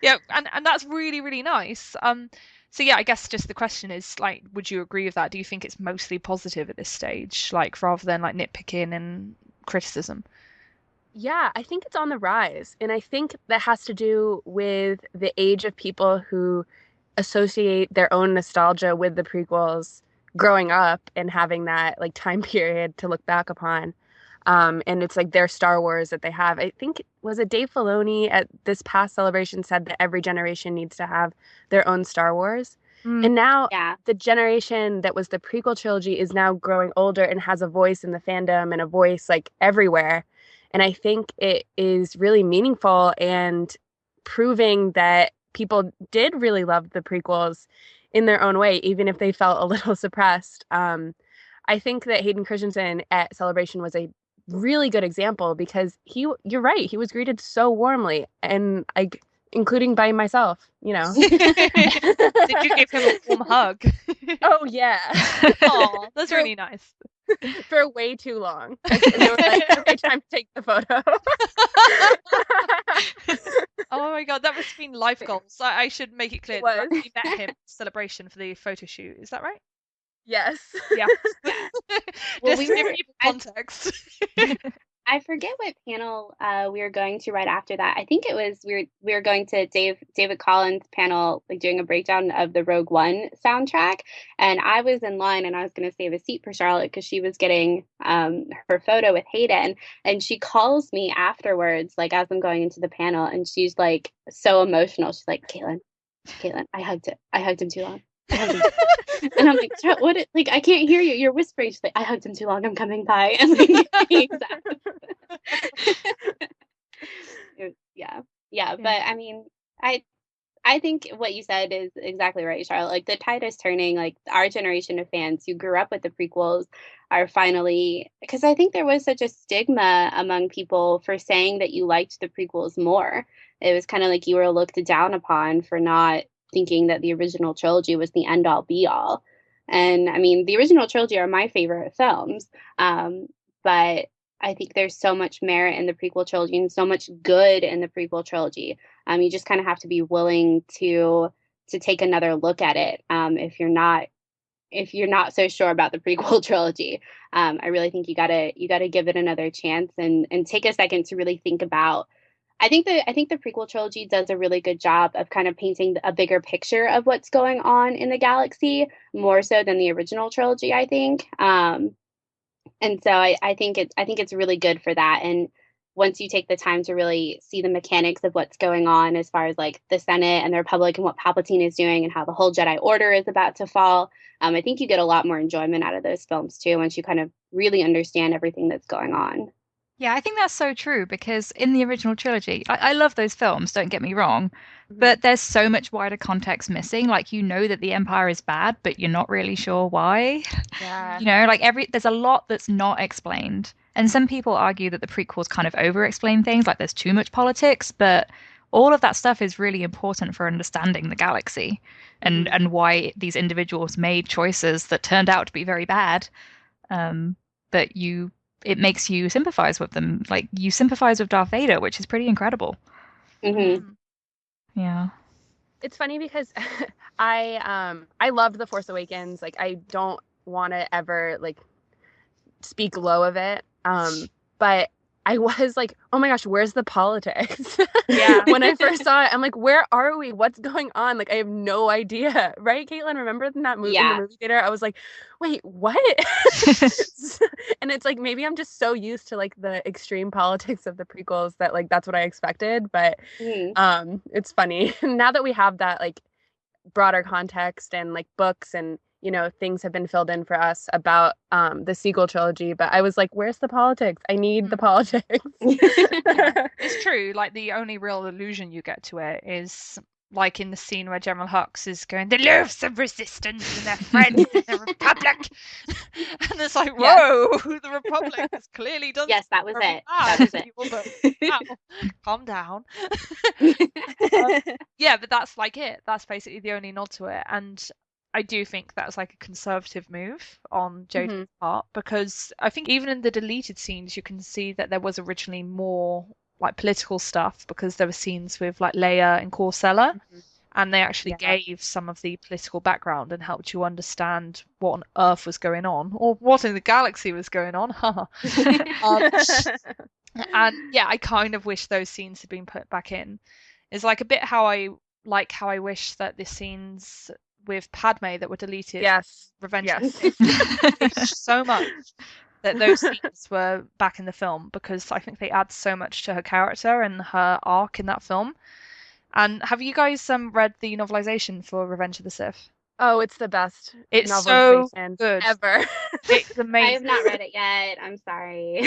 Yeah, and that's really, really nice. So yeah, I guess just the question is like, would you agree with that? Do you think it's mostly positive at this stage, like rather than like nitpicking and criticism? Yeah, I think it's on the rise. And I think that has to do with the age of people who associate their own nostalgia with the prequels growing up and having that like time period to look back upon. And it's like their Star Wars that they have. I think, was it Dave Filoni at this past celebration said that every generation needs to have their own Star Wars. And now Yeah. the generation that was the prequel trilogy is now growing older and has a voice in the fandom and a voice like everywhere. And I think it is really meaningful and proving that people did really love the prequels in their own way, even if they felt a little suppressed. I think that Hayden Christensen at Celebration was a really good example because you're right, he was greeted so warmly and like including by myself, you know. Did you give him a warm hug? Oh yeah. Oh, that's really nice. For way too long. Like, they were like, okay, time to take the photo. Oh my god, that must have been life goals. I should make it clear that you met him at Celebration for the photo shoot. Is that right? Yes. Yeah. Well, Just to give people context. I forget what panel we were going to right after that. I think it was we were going to David Collins' panel, like doing a breakdown of the Rogue One soundtrack, and I was in line and I was going to save a seat for Charlotte because she was getting her photo with Hayden, and she calls me afterwards, like as I'm going into the panel, and she's like so emotional. She's like, Caitlin, I hugged him too long. And I'm like, what? Like, I can't hear you. You're whispering. She's like, I hugged him too long. I'm coming by. And like, exactly. Yeah. But I mean, I think what you said is exactly right, Charlotte. Like the tide is turning. Like our generation of fans who grew up with the prequels are finally, because I think there was such a stigma among people for saying that you liked the prequels more. It was kind of like you were looked down upon for not thinking that the original trilogy was the end all be all. And I mean, the original trilogy are my favorite films. But I think there's so much merit in the prequel trilogy and so much good in the prequel trilogy. You just kind of have to be willing to take another look at it. If you're not so sure about the prequel trilogy, I really think you gotta give it another chance and take a second to really think about. I think the prequel trilogy does a really good job of kind of painting a bigger picture of what's going on in the galaxy, more so than the original trilogy, I think. And so I think it's really good for that. And once you take the time to really see the mechanics of what's going on as far as like the Senate and the Republic and what Palpatine is doing and how the whole Jedi Order is about to fall, I think you get a lot more enjoyment out of those films too once you kind of really understand everything that's going on. Yeah, I think that's so true because in the original trilogy, I love those films, don't get me wrong, but there's so much wider context missing. Like, you know that the Empire is bad, but you're not really sure why. Yeah. You know, like there's a lot that's not explained. And some people argue that the prequels kind of over-explain things, like there's too much politics, but all of that stuff is really important for understanding the galaxy and why these individuals made choices that turned out to be very bad. But it makes you sympathize with them. Like you sympathize with Darth Vader, which is pretty incredible. Mm-hmm. Yeah. It's funny because I loved The Force Awakens. Like I don't want to ever like speak low of it. But I was like, oh my gosh, where's the politics? Yeah. When I first saw it, I'm like, where are we? What's going on? Like, I have no idea. Right, Caitlin? Remember in that movie in the movie theater? I was like, wait, what? And it's like, maybe I'm just so used to like the extreme politics of the prequels that like that's what I expected. But it's funny. Now that we have that like broader context and like books and things have been filled in for us about the sequel trilogy, but I was like, where's the politics? I need the politics. It's true. Like the only real allusion you get to it is like in the scene where General Hux is going, the loaves of resistance and their friends in the Republic. And it's like, whoa, the Republic has clearly done Yes, that was it. bad That was people, but it. wow, calm down. Yeah, but that's like it. That's basically the only nod to it. And I do think that's like a conservative move on Jodie's part, because I think even in the deleted scenes, you can see that there was originally more like political stuff, because there were scenes with like Leia and Corsella, and they actually gave some of the political background and helped you understand what on earth was going on, or what in the galaxy was going on. And yeah, I kind of wish those scenes had been put back in. It's like a bit how I wish that the scenes with Padme that were deleted, Revenge of the Sith, wish so much that those scenes were back in the film, because I think they add so much to her character and her arc in that film. And have you guys read the novelization for Revenge of the Sith? Oh, it's the best. It's so good ever. It's amazing. I have not read it yet. I'm sorry.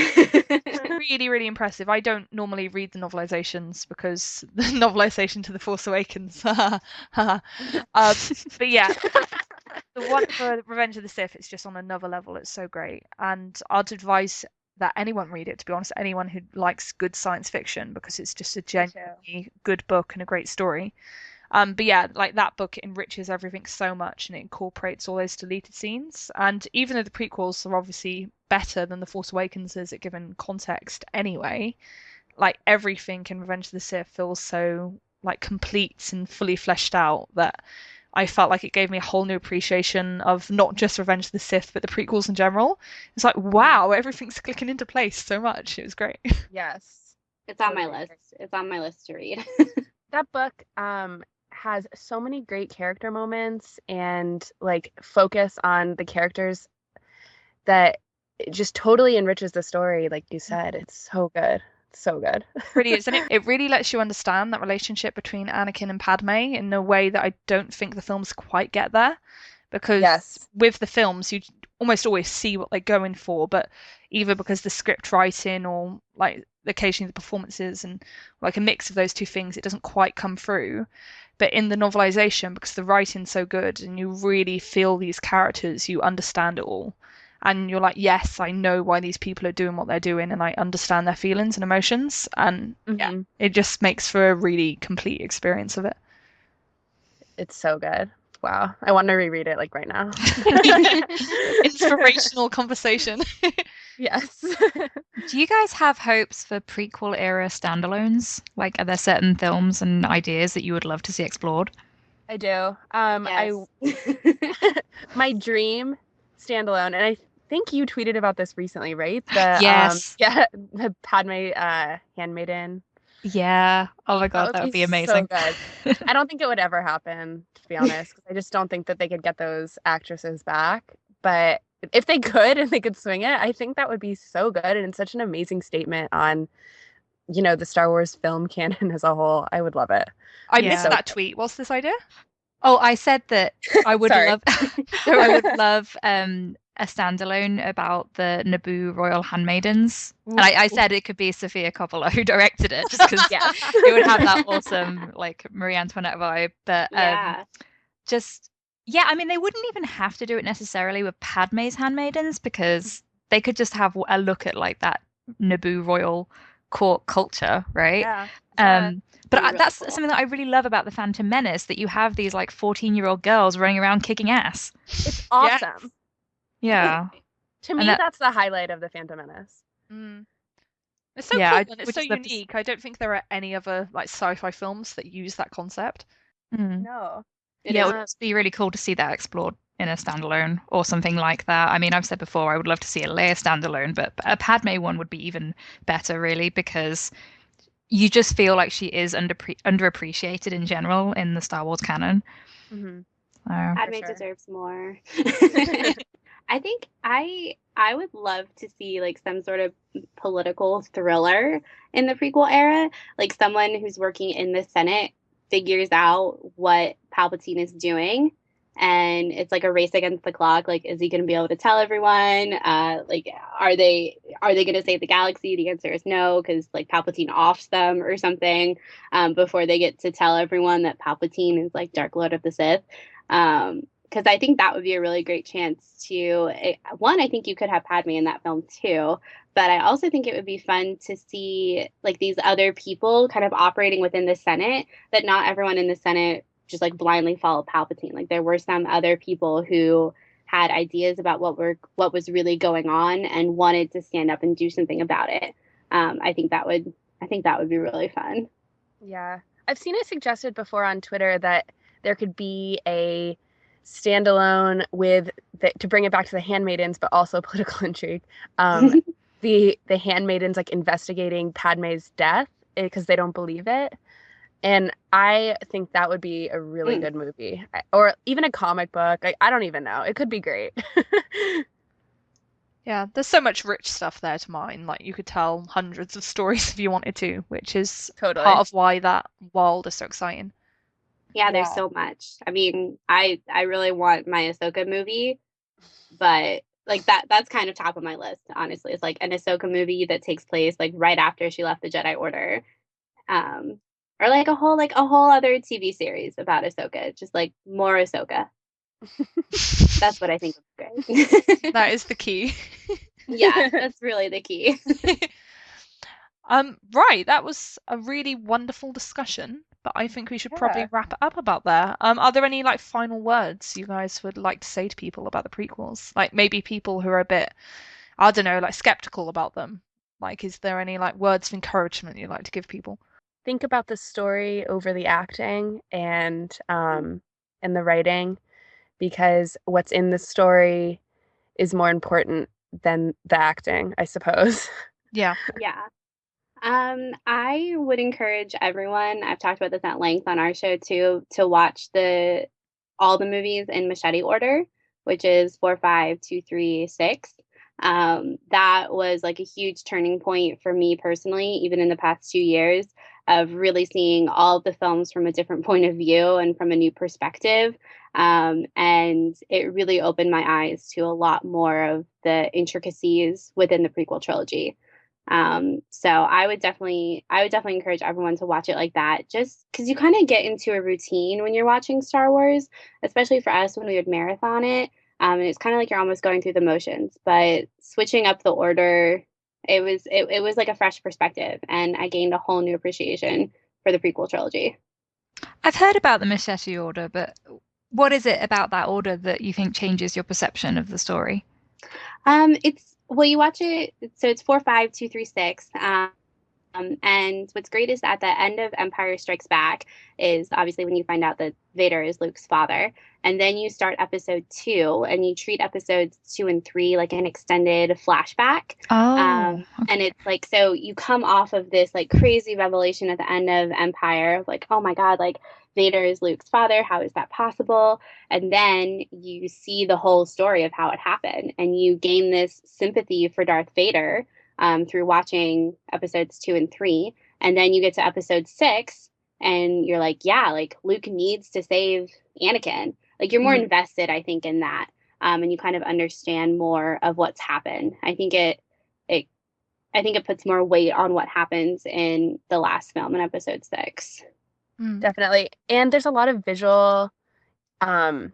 Really, really impressive. I don't normally read the novelizations because the novelization to The Force Awakens. But yeah, the one for Revenge of the Sith, it's just on another level. It's so great, and I'd advise that anyone read it. To be honest, anyone who likes good science fiction, because it's just a genuinely good book and a great story. But yeah, like that book enriches everything so much, and it incorporates all those deleted scenes. And even though the prequels are obviously better than The Force Awakens is at given context anyway, like everything in Revenge of the Sith feels so like complete and fully fleshed out that I felt like it gave me a whole new appreciation of not just Revenge of the Sith, but the prequels in general. It's like, wow, everything's clicking into place so much. It was great. Yes. It's on my list. It's on my list to read. That book has so many great character moments and like focus on the characters that it just totally enriches the story. Like you said, it's so good. So good. Really is. And it really lets you understand that relationship between Anakin and Padme in a way that I don't think the films quite get there. Because with the films, you almost always see what they're going for, but either because the script writing or like occasionally the performances and like a mix of those two things, it doesn't quite come through. But in the novelization, because the writing's so good and you really feel these characters, you understand it all. And you're like, yes, I know why these people are doing what they're doing, and I understand their feelings and emotions. And yeah, it just makes for a really complete experience of it. It's so good. Wow. I want to reread it like right now. Inspirational conversation. Yes. Do you guys have hopes for prequel era standalones? Like, are there certain films and ideas that you would love to see explored? I do. Yes. My dream standalone, and I think you tweeted about this recently, right? Yes. The Padme handmaiden. Yeah. Oh my God, that would be amazing. So good. I don't think it would ever happen, to be honest, because I just don't think that they could get those actresses back. But if they could and they could swing it, I think that would be so good, and it's such an amazing statement on, you know, the Star Wars film canon as a whole. I would love it. I missed that tweet. What's this idea? Oh, I said that I would love I would love a standalone about the Naboo royal handmaidens. And I said it could be Sofia Coppola who directed it, just because it would have that awesome like Marie Antoinette vibe. But I mean, they wouldn't even have to do it necessarily with Padme's handmaidens, because they could just have a look at like that Naboo royal court culture, right? But that's something that I really love about the Phantom Menace, that you have these like 14-year-old girls running around kicking ass. It's awesome. Yeah. To me, that's the highlight of the Phantom Menace. It's so cool and it's so unique. I don't think there are any other like sci-fi films that use that concept. No. It would be really cool to see that explored in a standalone or something like that. I mean, I've said before, I would love to see a Leia standalone, but a Padme one would be even better, really, because you just feel like she is underappreciated in general in the Star Wars canon. Padme deserves more. I think I would love to see like some sort of political thriller in the prequel era, like someone who's working in the Senate figures out what Palpatine is doing and it's like a race against the clock. Like, is he going to be able to tell everyone? Like, are they going to save the galaxy? The answer is no, because like Palpatine offs them or something before they get to tell everyone that Palpatine is like Dark Lord of the Sith. Because I think that would be a really great chance to, one, I think you could have Padme in that film too, but I also think it would be fun to see like these other people kind of operating within the Senate, that not everyone in the Senate just like blindly followed Palpatine. Like there were some other people who had ideas about what was really going on and wanted to stand up and do something about it. I think that would be really fun. Yeah. I've seen it suggested before on Twitter that there could be a standalone to bring it back to the handmaidens, but also political intrigue. The handmaidens like investigating Padme's death because they don't believe it. And I think that would be a really good movie, or even a comic book. I don't even know. It could be great. Yeah, there's so much rich stuff there to mine. Like you could tell hundreds of stories if you wanted to, which is Totally part of why that world is so exciting. Yeah, there's so much. I mean, I really want my Ahsoka movie, but like that's kind of top of my list, honestly. It's like an Ahsoka movie that takes place like right after she left the Jedi Order. Or like a whole other TV series about Ahsoka, just like more Ahsoka. That's what I think would be great. That is the key. Yeah, that's really the key. Right, that was a really wonderful discussion, but I think we should probably wrap it up about there. Are there any like final words you guys would like to say to people about the prequels? Like maybe people who are a bit, I don't know, like skeptical about them. Like, is there any like words of encouragement you'd like to give people? Think about the story over the acting and the writing, because what's in the story is more important than the acting, I suppose. Yeah. Yeah. I would encourage everyone, I've talked about this at length on our show too, to watch all the movies in machete order, which is 4, 5, 2, 3, 6. That was like a huge turning point for me personally, even in the past 2 years, of really seeing all of the films from a different point of view and from a new perspective. And it really opened my eyes to a lot more of the intricacies within the prequel trilogy. So I would definitely encourage everyone to watch it like that, just because you kind of get into a routine when you're watching Star Wars, especially for us when we would marathon it. And it's kind of like you're almost going through the motions, but switching up the order, it was like a fresh perspective, and I gained a whole new appreciation for the prequel trilogy. I've heard about the machete order, but what is it about that order that you think changes your perception of the story? You watch it, so it's 4, 5, 2, 3, 6. And what's great is at the end of Empire Strikes Back is obviously when you find out that Vader is Luke's father. And then you start episode 2 and you treat episodes 2 and 3 like an extended flashback. Okay. And it's like, so you come off of this like crazy revelation at the end of Empire, like, oh my God, like Vader is Luke's father. How is that possible? And then you see the whole story of how it happened, and you gain this sympathy for Darth Vader through watching episodes 2 and 3. And then you get to episode 6 and you're like, yeah, like Luke needs to save Anakin. Like you're more invested, I think, in that. And you kind of understand more of what's happened. I think it puts more weight on what happens in the last film in episode 6. Definitely. And there's a lot of visual things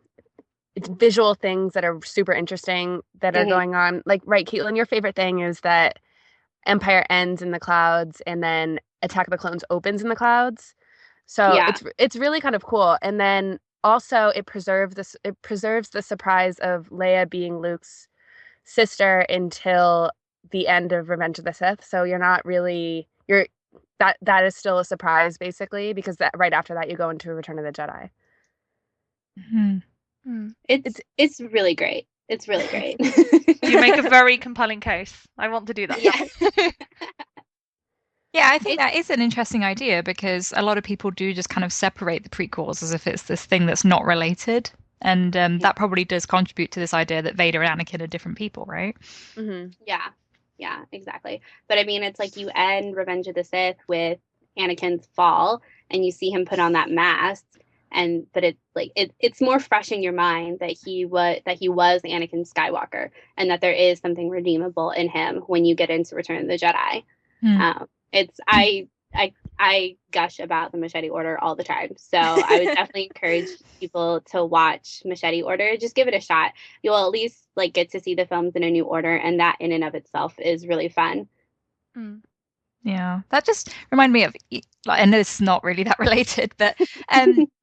that are super interesting that are going on. Like, right, Caitlin, your favorite thing is that Empire ends in the clouds and then Attack of the Clones opens in the clouds. So it's really kind of cool. And then also it preserves the surprise of Leia being Luke's sister until the end of Revenge of the Sith. So that is still a surprise, basically, because right after that you go into Return of the Jedi. It's really great. It's really great. You make a very compelling case. I want to do that. Yeah. Yeah, I think that is an interesting idea, because a lot of people do just kind of separate the prequels as if it's this thing that's not related. And that probably does contribute to this idea that Vader and Anakin are different people, right? Yeah, exactly. But I mean, it's like you end Revenge of the Sith with Anakin's fall and you see him put on that mask. but it's like it's more fresh in your mind that he was Anakin Skywalker, and that there is something redeemable in him when you get into Return of the Jedi. It's I gush about the Machete Order all the time, so I would definitely encourage people to watch Machete Order. Just give it a shot. You'll at least like get to see the films in a new order, and that in and of itself is really fun. Yeah, that just reminded me of, like, I know this is not really that related, but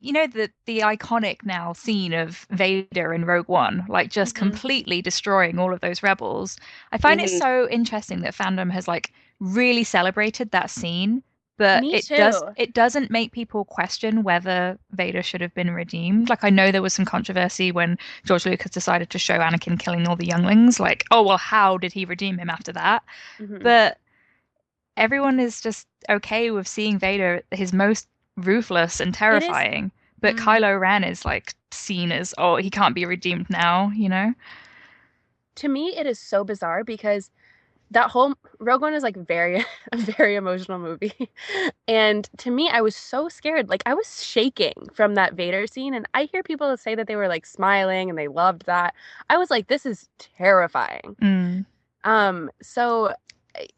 you know, the iconic now scene of Vader in Rogue One, like just completely destroying all of those rebels. I find it so interesting that fandom has like really celebrated that scene, but Me it doesn't make people question whether Vader should have been redeemed. Like, I know there was some controversy when George Lucas decided to show Anakin killing all the younglings, like, oh well, how did he redeem him after that? But everyone is just okay with seeing Vader his most ruthless and terrifying. But Kylo Ren is like seen as, oh, he can't be redeemed now, you know? To me, it is so bizarre because that whole Rogue One is like a very emotional movie. And to me, I was so scared. Like, I was shaking from that Vader scene. And I hear people say that they were like smiling and they loved that. I was like, this is terrifying. So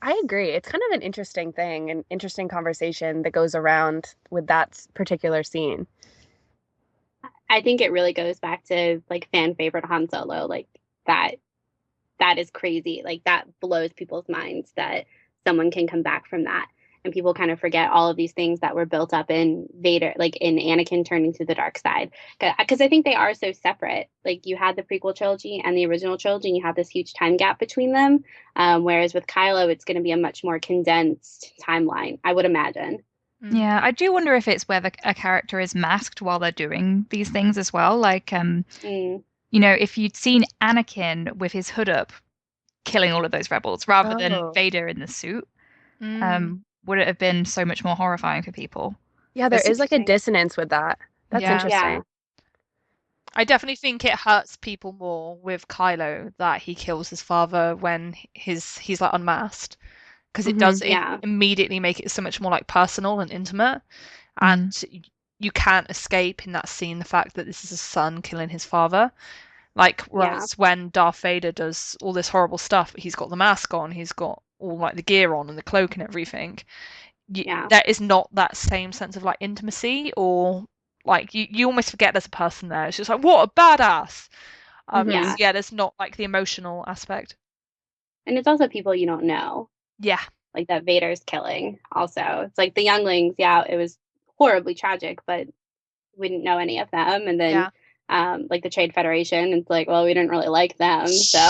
I agree. It's kind of an interesting thing, an interesting conversation that goes around with that particular scene. I think it really goes back to like fan favorite Han Solo. Like that is crazy. Like that blows people's minds that someone can come back from that. And people kind of forget all of these things that were built up in Vader, like in Anakin turning to the dark side. Because I think they are so separate. Like you had the prequel trilogy and the original trilogy, and you have this huge time gap between them. Whereas with Kylo, it's going to be a much more condensed timeline, I would imagine. Yeah, I do wonder if it's whether a character is masked while they're doing these things as well. Like, you know, if you'd seen Anakin with his hood up killing all of those rebels rather than Vader in the suit, would it have been so much more horrifying for people? Yeah, there is like a dissonance with that. That's interesting. Yeah. I definitely think it hurts people more with Kylo that he kills his father when he's like unmasked, because it does immediately make it so much more like personal and intimate, and you can't escape in that scene the fact that this is a son killing his father. Like, whereas when Darth Vader does all this horrible stuff, he's got the mask on, he's got all like the gear on and the cloak and everything. There is not that same sense of like intimacy, or like you almost forget there's a person there. It's just like, what a badass. There's not like the emotional aspect. And it's also people you don't know. Yeah. Like that Vader's killing also. It's like the younglings, it was horribly tragic, but we didn't know any of them. And then like the Trade Federation, it's like, well, we didn't really like them, so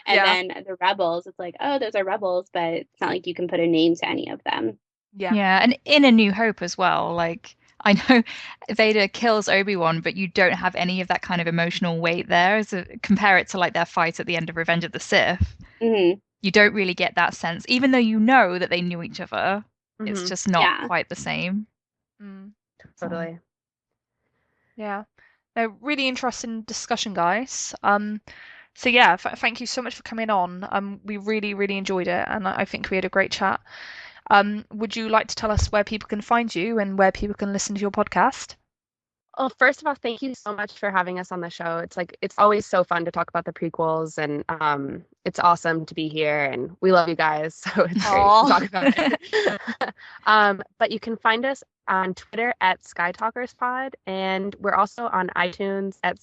then the rebels, it's like, oh, those are rebels, but it's not like you can put a name to any of them. And in A New Hope as well, like, I know Vader kills Obi-Wan, but you don't have any of that kind of emotional weight there. So compare it to like their fight at the end of Revenge of the Sith. You don't really get that sense, even though you know that they knew each other. It's just not quite the same. Totally. Yeah. No, really interesting discussion, guys. So yeah, thank you so much for coming on. We really, really enjoyed it, and I think we had a great chat. Would you like to tell us where people can find you and where people can listen to your podcast? Well, first of all, thank you so much for having us on the show. It's always so fun to talk about the prequels, and it's awesome to be here, and we love you guys, so it's great to talk about it. But you can find us on Twitter at Skytalkers Pod, and we're also on iTunes at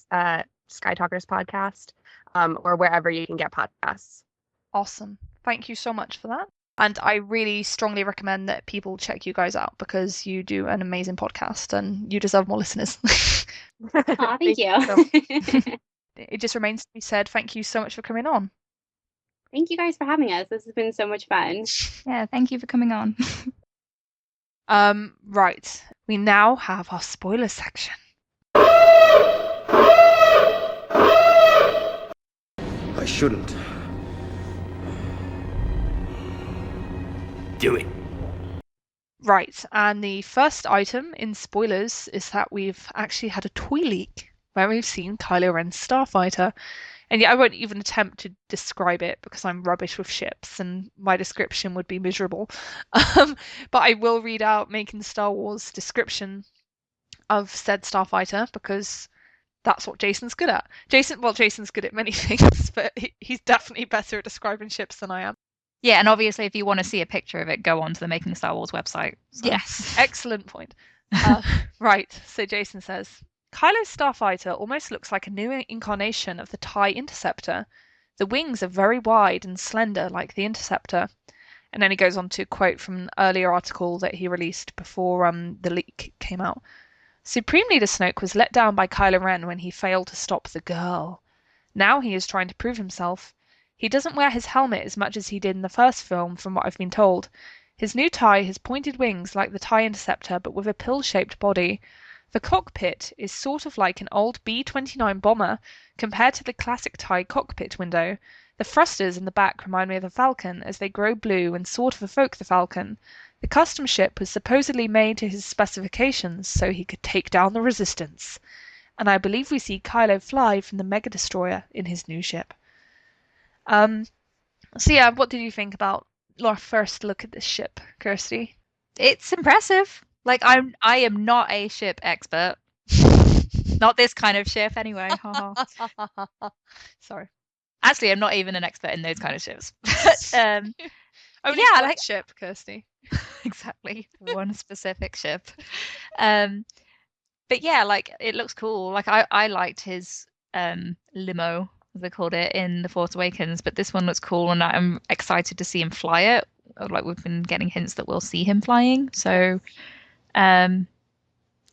Skytalkers Podcast, or wherever you can get podcasts. Awesome. Thank you so much for that. And I really strongly recommend that people check you guys out, because you do an amazing podcast and you deserve more listeners. Oh, thank you. It just remains to be said, thank you so much for coming on. Thank you guys for having us. This has been so much fun. Yeah, thank you for coming on. Right. We now have our spoiler section. I shouldn't. Do it. Right, and the first item in spoilers is that we've actually had a toy leak where we've seen Kylo Ren's starfighter. And yeah, I won't even attempt to describe it because I'm rubbish with ships and my description would be miserable. But I will read out Making Star Wars description. of said starfighter because that's what Jason's good at. Jason's good at many things, but he's definitely better at describing ships than I am. Yeah, and obviously if you want to see a picture of it, go on to the Making Star Wars website. So. Yes, excellent point. Right, so Jason says, Kylo's starfighter almost looks like a new incarnation of the TIE Interceptor. The wings are very wide and slender like the Interceptor. And then he goes on to quote from an earlier article that he released before the leak came out. Supreme Leader Snoke was let down by Kylo Ren when he failed to stop the girl. Now he is trying to prove himself. He doesn't wear his helmet as much as he did in the first film, from what I've been told. His new TIE has pointed wings like the TIE Interceptor, but with a pill-shaped body. The cockpit is sort of like an old B-29 bomber compared to the classic TIE cockpit window. The thrusters in the back remind me of the Falcon as they grow blue and sort of evoke the Falcon. The custom ship was supposedly made to his specifications so he could take down the Resistance. And I believe we see Kylo fly from the Mega Destroyer in his new ship. So yeah, what did you think about our first look at this ship, Kirsty? It's impressive. Like I am not a ship expert. Not this kind of ship anyway. Sorry. Actually, I'm not even an expert in those kind of ships. Only yeah, one ship, Kirsty. Exactly. One specific ship. But yeah, like it looks cool. Like I liked his limo, as they called it in The Force Awakens, but this one looks cool and I'm excited to see him fly it. Like we've been getting hints that we'll see him flying. So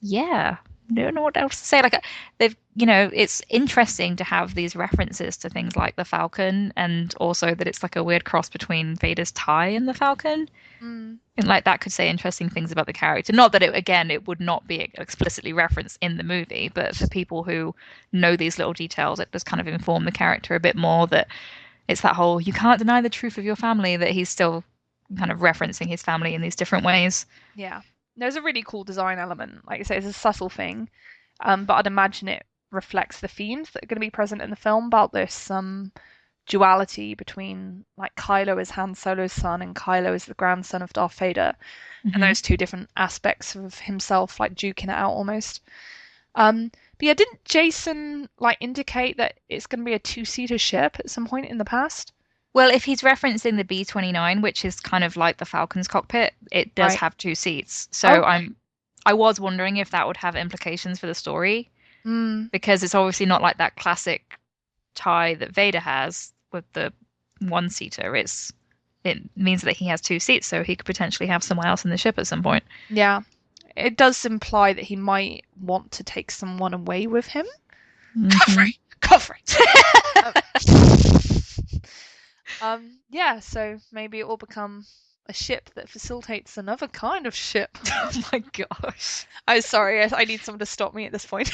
yeah. Don't know what else to say. Like they've, it's interesting to have these references to things like the Falcon, and also that it's like a weird cross between Vader's tie and the Falcon. And like that could say interesting things about the character. Not that it would not be explicitly referenced in the movie, but for people who know these little details, it does kind of inform the character a bit more. That it's that whole you can't deny the truth of your family. That he's still kind of referencing his family in these different ways. Yeah. There's a really cool design element. Like I say, it's a subtle thing, but I'd imagine it reflects the themes that are going to be present in the film about this duality between like Kylo as Han Solo's son and Kylo as the grandson of Darth Vader, and those two different aspects of himself like duking it out almost. But yeah, didn't Jason like indicate that it's going to be a two-seater ship at some point in the past? Well, if he's referencing the B-29, which is kind of like the Falcon's cockpit, it does have two seats. So I was wondering if that would have implications for the story, because it's obviously not like that classic tie that Vader has with the one-seater. It means that he has two seats, so he could potentially have someone else in the ship at some point. Yeah, it does imply that he might want to take someone away with him. Cover it. Yeah, so maybe it will become a ship that facilitates another kind of ship. Oh my gosh. I'm sorry, I need someone to stop me at this point.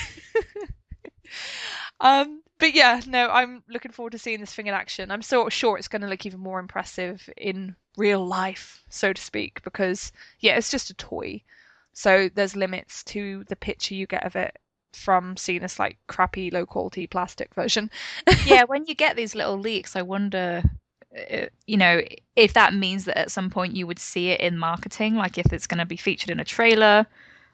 But yeah, no, I'm looking forward to seeing this thing in action. I'm so sure it's going to look even more impressive in real life, so to speak, because yeah, it's just a toy. So there's limits to the picture you get of it from seeing this like crappy low quality plastic version. Yeah, when you get these little leaks, I wonder if that means that at some point you would see it in marketing, like if it's going to be featured in a trailer.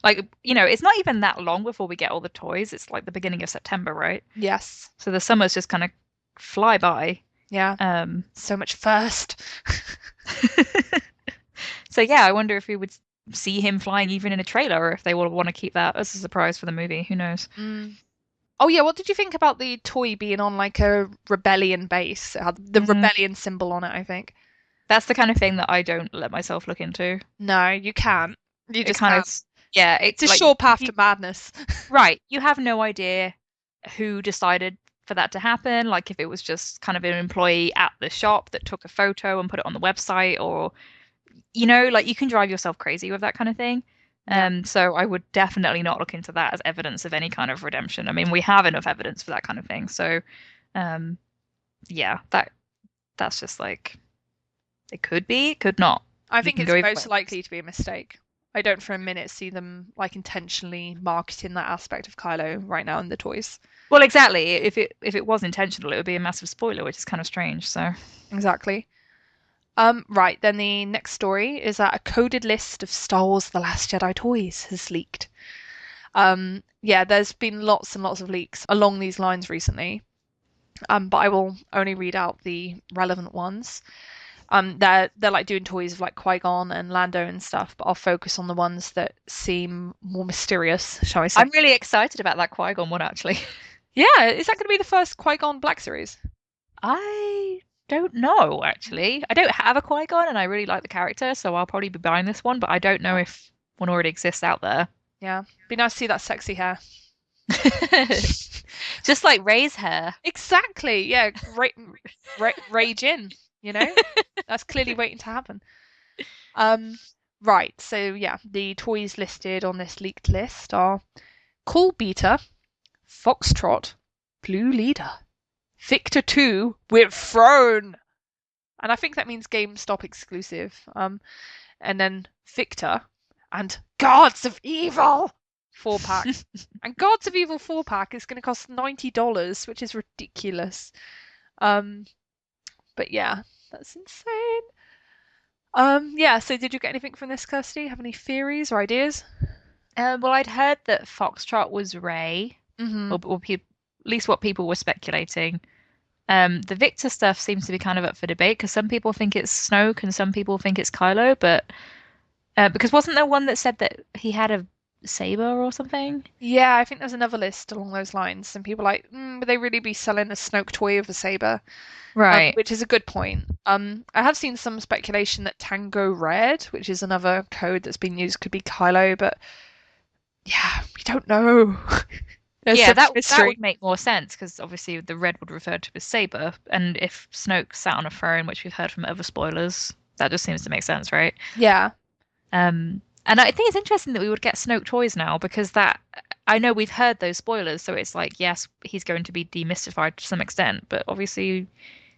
Like, it's not even that long before we get all the toys. It's like the beginning of September, right? Yes. So the summers just kind of fly by. Yeah. So much first. So yeah, I wonder if we would see him flying even in a trailer, or if they will want to keep that as a surprise for the movie. Who knows? Oh yeah, what did you think about the toy being on like a rebellion base? It had the rebellion symbol on it, I think. That's the kind of thing that I don't let myself look into. No, you can't. You just kind can't. of, yeah, it's a sure path to madness. Right. You have no idea who decided for that to happen. Like if it was just kind of an employee at the shop that took a photo and put it on the website, or like you can drive yourself crazy with that kind of thing. So I would definitely not look into that as evidence of any kind of redemption. I mean, we have enough evidence for that kind of thing. So, yeah, that's just like, it could be, it could not. I think it's most likely to be a mistake. I don't for a minute see them like intentionally marketing that aspect of Kylo right now in the toys. Well, exactly. If it was intentional, it would be a massive spoiler, which is kind of strange. So exactly. Right, then the next story is that a coded list of Star Wars The Last Jedi toys has leaked. Yeah, there's been lots and lots of leaks along these lines recently. But I will only read out the relevant ones. They're like doing toys of like Qui-Gon and Lando and stuff, but I'll focus on the ones that seem more mysterious, shall I say? I'm really excited about that Qui-Gon one, actually. Yeah, is that going to be the first Qui-Gon Black Series? I don't know, actually. I don't have a Qui-Gon, and I really like the character, so I'll probably be buying this one, but I don't know if one already exists out there. Yeah, be nice to see that sexy hair. Just like Rey's hair. Exactly. Yeah, rage in. That's clearly waiting to happen. Right. So yeah, the toys listed on this leaked list are Cool Beta, Foxtrot, Blue Leader, Victor 2 with Throne, and I think that means GameStop exclusive. And then Victor and Guards of Evil 4-pack. And Gods of Evil 4-pack is going to cost $90, which is ridiculous. But yeah, that's insane. Yeah, so did you get anything from this, Kirsty? Have any theories or ideas? Well, I'd heard that Foxtrot was Rey, or at least what people were speculating. The Victor stuff seems to be kind of up for debate because some people think it's Snoke and some people think it's Kylo, but because wasn't there one that said that he had a saber or something? Yeah, I think there's another list along those lines. And people are like, would they really be selling a Snoke toy of a saber? Right. Which is a good point. I have seen some speculation that Tango Red, which is another code that's been used, could be Kylo, but yeah, we don't know. Yeah, that would make more sense because obviously the red would refer to his saber, and if Snoke sat on a throne, which we've heard from other spoilers, that just seems to make sense, right? Yeah. And I think it's interesting that we would get Snoke toys now because that I know we've heard those spoilers, so it's like yes, he's going to be demystified to some extent, but obviously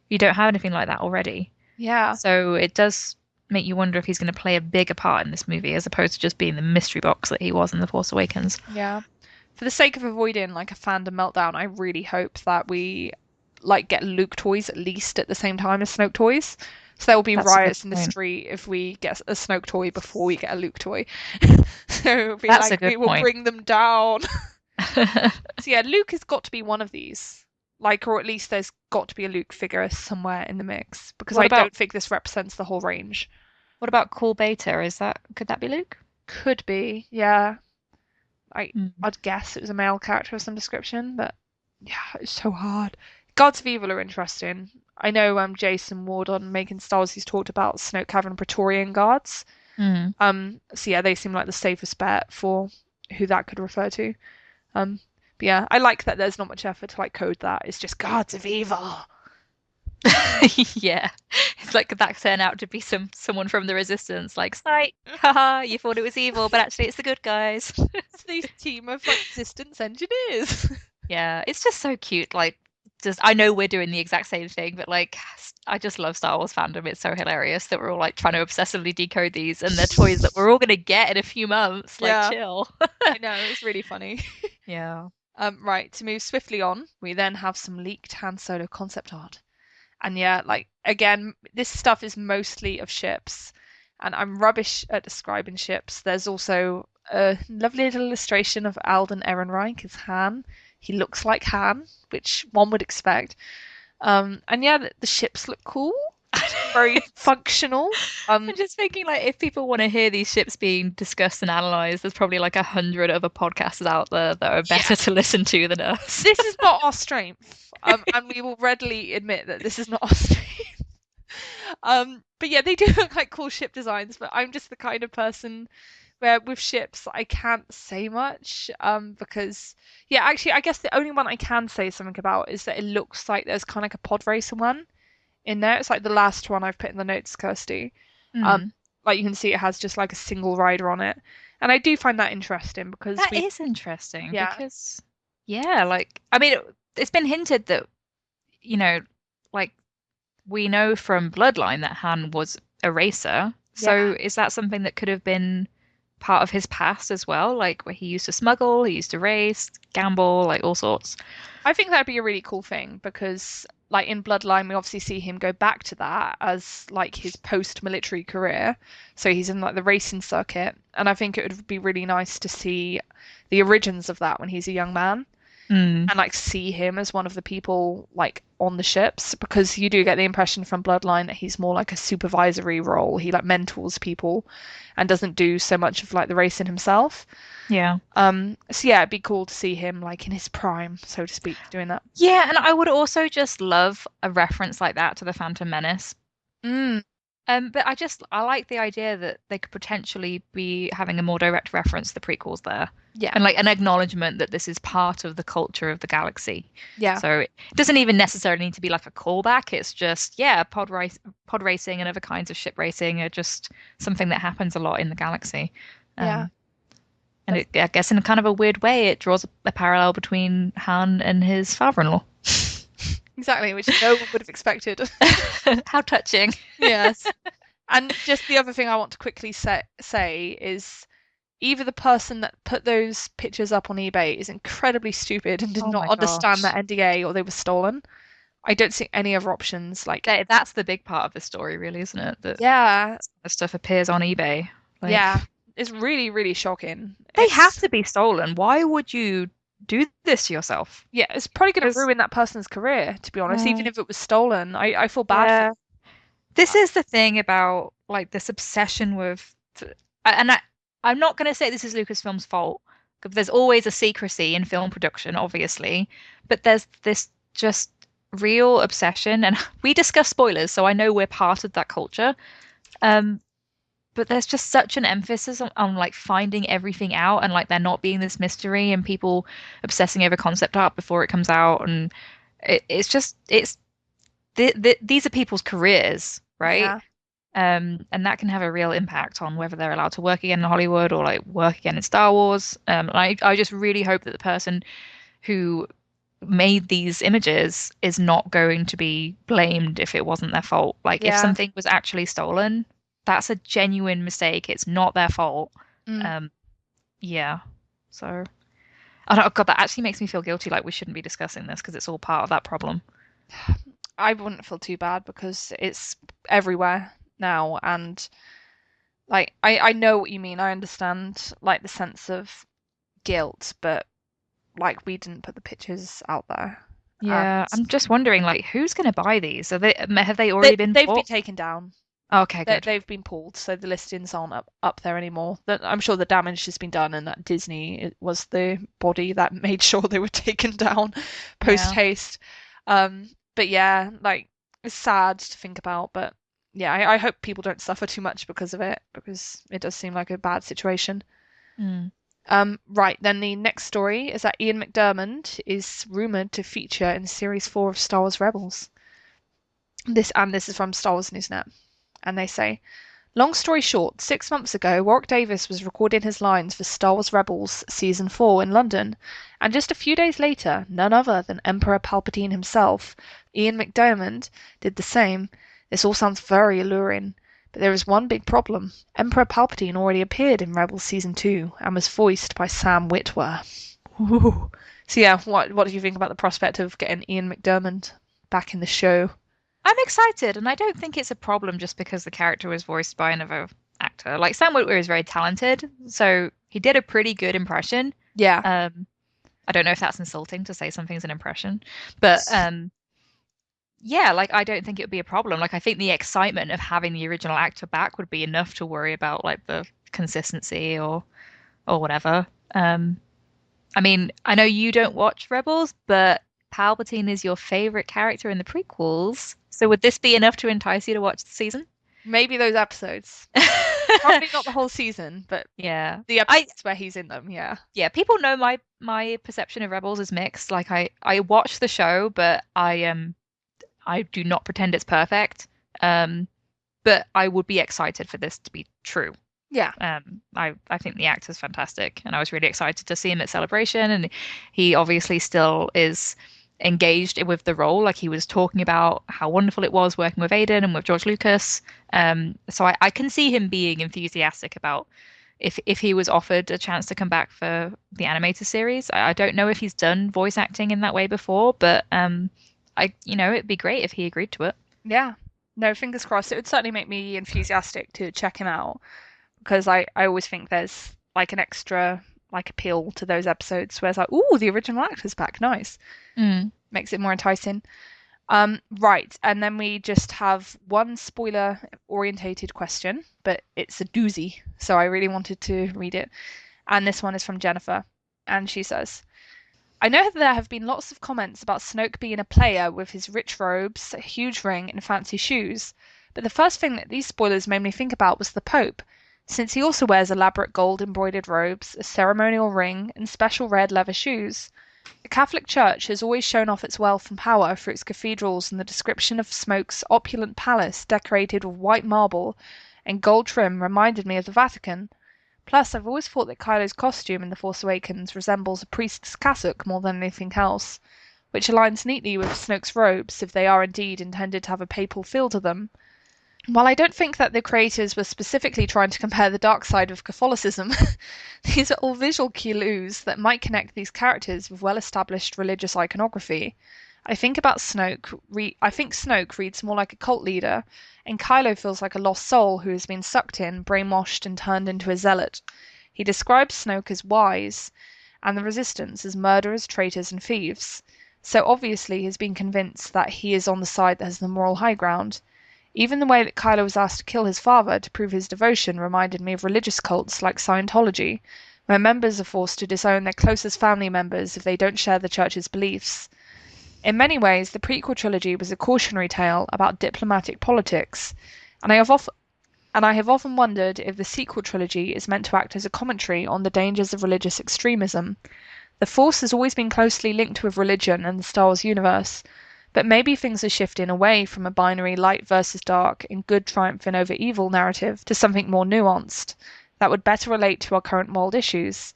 you don't have anything like that already. Yeah. So it does make you wonder if he's going to play a bigger part in this movie as opposed to just being the mystery box that he was in The Force Awakens. Yeah. For the sake of avoiding like a fandom meltdown, I really hope that we like get Luke toys at least at the same time as Snoke toys. So there will be riots in the street if we get a Snoke toy before we get a Luke toy. So it'll be That's like we will bring them down. So yeah, Luke has got to be one of these. Like, or at least there's got to be a Luke figure somewhere in the mix because I don't think this represents the whole range. What about Cool Beta? Could that be Luke? Could be, yeah. I'd guess it was a male character of some description, but yeah, it's so hard. Gods of Evil are interesting. I know Jason Ward on Making Stars, he's talked about Snoke having Praetorian guards. So yeah, they seem like the safest bet for who that could refer to. But yeah, I like that there's not much effort to like code that. It's just Gods of Evil. Yeah, it's like that turned out to be someone from the Resistance. Like, sight, haha, you thought it was evil, but actually it's the good guys. It's these team of like Resistance engineers. Yeah, it's just so cute. Like, just I know we're doing the exact same thing, but like, I just love Star Wars fandom. It's so hilarious that we're all like trying to obsessively decode these, and they're toys that we're all gonna get in a few months. Like, chill. I know, it's really funny. Yeah. Right, to move swiftly on, we then have some leaked Han Solo concept art. And yeah, like, again, this stuff is mostly of ships, and I'm rubbish at describing ships. There's also a lovely little illustration of Alden Ehrenreich as Han. He looks like Han, which one would expect. And yeah, the ships look cool. Very functional. I'm just thinking, like, if people want to hear these ships being discussed and analysed, there's probably like 100 other podcasts out there that are better to listen to than us. This is not our strength. And we will readily admit that this is not our strength. But yeah, they do look like cool ship designs, but I'm just the kind of person where with ships I can't say much because yeah, actually I guess the only one I can say something about is that it looks like there's kind of like a pod racer one in there. It's like the last one I've put in the notes, Kirsty. Like you can see it has just like a single rider on it, and I do find that interesting because that is interesting. Yeah. Because like I mean, it's been hinted that like we know from Bloodline that Han was a racer. So is that something that could have been part of his past as well, like where he used to smuggle, he used to race, gamble, like all sorts? I think that'd be a really cool thing because like in Bloodline, we obviously see him go back to that as like his post-military career. So he's in like the racing circuit, and I think it would be really nice to see the origins of that when he's a young man, Mm. and like see him as one of the people like on the ships, because you do get the impression from Bloodline that he's more like a supervisory role. He like mentors people and doesn't do so much of like the racing himself. Yeah. So yeah, it'd be cool to see him like in his prime, so to speak, doing that. Yeah, and I would also just love a reference like that to the Phantom Menace. Mm, But I like the idea that they could potentially be having a more direct reference to the prequels there. yeah, And like an acknowledgement that this is part of the culture of the galaxy. yeah, So it doesn't even necessarily need to be like a callback. It's just, yeah, pod racing and other kinds of ship racing are just something that happens a lot in the galaxy. yeah. And I guess in kind of a weird way, it draws a parallel between Han and his father-in-law. Exactly, which no one would have expected. How touching. Yes. And just the other thing I want to quickly say is either the person that put those pictures up on eBay is incredibly stupid and did Oh not my understand gosh. that NDA, or they were stolen. I don't see any other options. Like, That's the big part of the story, really, isn't it? That yeah, the stuff appears on eBay. Like, yeah, it's really, really shocking. they have to be stolen. Why would you do this to yourself? Yeah, it's probably going to Because- ruin that person's career, to be honest, even Yeah. if it was stolen. I feel bad Yeah. for This is the thing about like this obsession with, and I'm not going to say this is Lucasfilm's fault, because there's always a secrecy in film production, obviously, but there's this just real obsession, and we discuss spoilers, so I know we're part of that culture. But there's just such an emphasis on like finding everything out, and like there not being this mystery and people obsessing over concept art before it comes out, and it's just these are people's careers, right? Yeah. And that can have a real impact on whether they're allowed to work again in Hollywood or like work again in Star Wars. And I just really hope that the person who made these images is not going to be blamed if it wasn't their fault. Like if Yeah. something was actually stolen, that's a genuine mistake. It's not their fault. Mm. Yeah. So, oh God, that actually makes me feel guilty. Like we shouldn't be discussing this because it's all part of that problem. I wouldn't feel too bad because it's everywhere now, and like I know what you mean. I understand like the sense of guilt, but like we didn't put the pictures out there. Yeah, And I'm just wondering, like, who's going to buy these? Have they already been they've been bought? taken down. Okay, good. They've been pulled, so the listings aren't up there anymore. I'm sure the damage has been done, and that Disney was the body that made sure they were taken down post haste. But yeah, like it's sad to think about, but yeah, I hope people don't suffer too much because of it, because it does seem like a bad situation. Mm. Right, then the next story is that Ian McDiarmid is rumored to feature in Series 4 of Star Wars Rebels. This is from Star Wars Newsnet. And they say, long story short, 6 months ago, Warwick Davis was recording his lines for Star Wars Rebels Season 4 in London, and just a few days later, none other than Emperor Palpatine himself, Ian McDiarmid, did the same. This all sounds very alluring, but there is one big problem. Emperor Palpatine already appeared in Rebels Season 2 and was voiced by Sam Witwer. Ooh. So yeah, what do you think about the prospect of getting Ian McDiarmid back in the show? I'm excited, and I don't think it's a problem just because the character was voiced by another actor. Like Sam Witwer is very talented, so he did a pretty good impression. Yeah. I don't know if that's insulting to say something's an impression, but yeah, like I don't think it would be a problem. Like I think the excitement of having the original actor back would be enough to worry about like the consistency or whatever. I mean, I know you don't watch Rebels, but Palpatine is your favorite character in the prequels. So would this be enough to entice you to watch the season? Maybe those episodes. Probably not the whole season, but Yeah. the episodes where he's in them, yeah. Yeah, people know my perception of Rebels is mixed. Like I watch the show, but I do not pretend it's perfect. But I would be excited for this to be true. Yeah. I think the actor's fantastic, and I was really excited to see him at Celebration, and he obviously still is engaged with the role. Like he was talking about how wonderful it was working with Aiden and with George Lucas. So I can see him being enthusiastic about if he was offered a chance to come back for the animated series. I don't know if he's done voice acting in that way before, but it'd be great if he agreed to it. Yeah. No, fingers crossed. It would certainly make me enthusiastic to check him out because I always think there's like an extra like appeal to those episodes where it's like, ooh, the original actor's back. Nice. Makes it more enticing. Right, and then we just have one spoiler-orientated question, but it's a doozy, so I really wanted to read it. And this one is from Jennifer, and she says, I know that there have been lots of comments about Snoke being a player with his rich robes, a huge ring, and fancy shoes, but the first thing that these spoilers made me think about was the Pope, since he also wears elaborate gold-embroidered robes, a ceremonial ring, and special red leather shoes. The Catholic Church has always shown off its wealth and power through its cathedrals, and the description of Smoke's opulent palace decorated with white marble and gold trim reminded me of the Vatican. Plus, I've always thought that Kylo's costume in The Force Awakens resembles a priest's cassock more than anything else, which aligns neatly with Snoke's robes if they are indeed intended to have a papal feel to them. While I don't think that the creators were specifically trying to compare the dark side of Catholicism, these are all visual clues that might connect these characters with well-established religious iconography. I think Snoke reads more like a cult leader, and Kylo feels like a lost soul who has been sucked in, brainwashed, and turned into a zealot. He describes Snoke as wise, and the Resistance as murderers, traitors, and thieves. So obviously he's been convinced that he is on the side that has the moral high ground. Even the way that Kylo was asked to kill his father to prove his devotion reminded me of religious cults like Scientology, where members are forced to disown their closest family members if they don't share the church's beliefs. In many ways, the prequel trilogy was a cautionary tale about diplomatic politics, and I have often wondered if the sequel trilogy is meant to act as a commentary on the dangers of religious extremism. The Force has always been closely linked with religion and the Star Wars universe, but maybe things are shifting away from a binary light versus dark and good triumphing over evil narrative to something more nuanced that would better relate to our current world issues,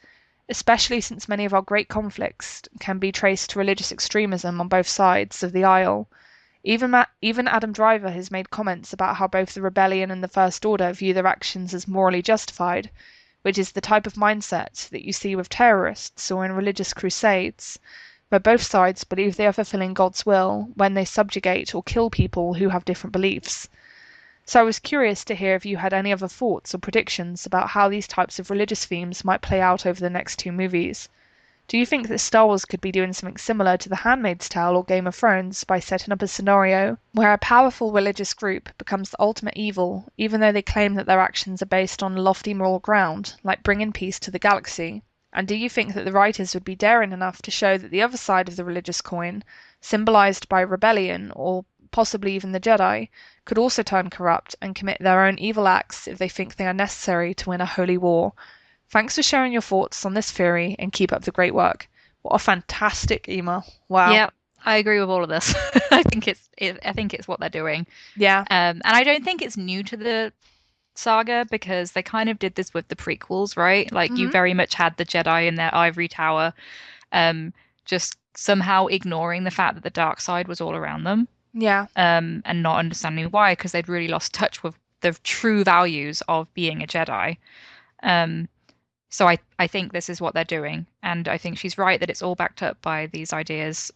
especially since many of our great conflicts can be traced to religious extremism on both sides of the aisle. Even Adam Driver has made comments about how both the Rebellion and the First Order view their actions as morally justified, which is the type of mindset that you see with terrorists or in religious crusades, where both sides believe they are fulfilling God's will when they subjugate or kill people who have different beliefs. So I was curious to hear if you had any other thoughts or predictions about how these types of religious themes might play out over the next two movies. Do you think that Star Wars could be doing something similar to The Handmaid's Tale or Game of Thrones by setting up a scenario where a powerful religious group becomes the ultimate evil, even though they claim that their actions are based on lofty moral ground, like bringing peace to the galaxy? And do you think that the writers would be daring enough to show that the other side of the religious coin, symbolized by rebellion or possibly even the Jedi, could also turn corrupt and commit their own evil acts if they think they are necessary to win a holy war? Thanks for sharing your thoughts on this theory and keep up the great work. What a fantastic email. Wow. Yeah, I agree with all of this. I think it's what they're doing. Yeah. And I don't think it's new to the saga because they kind of did this with the prequels, right? Like you very much had the Jedi in their ivory tower, just somehow ignoring the fact that the dark side was all around them. Yeah. And not understanding why, because they'd really lost touch with the true values of being a Jedi. So I think this is what they're doing, and I think she's right that it's all backed up by these ideas,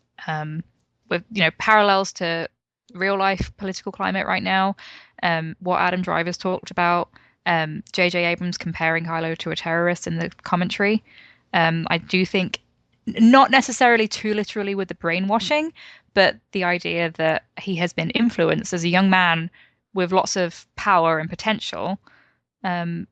with parallels to real life political climate right now. What Adam Driver's talked about, J.J. Abrams comparing Kylo to a terrorist in the commentary. I do think not necessarily too literally with the brainwashing, but the idea that he has been influenced as a young man with lots of power and potential.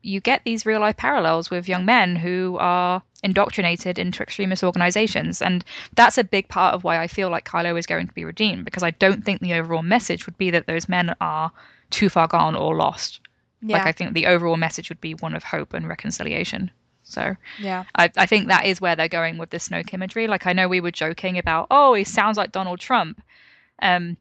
You get these real life parallels with young men who are indoctrinated into extremist organizations. And that's a big part of why I feel like Kylo is going to be redeemed, because I don't think the overall message would be that those men are too far gone or lost. Yeah. Like I think the overall message would be one of hope and reconciliation. So yeah, I think that is where they're going with the Snoke imagery. Like I know we were joking about, oh, he sounds like Donald Trump. I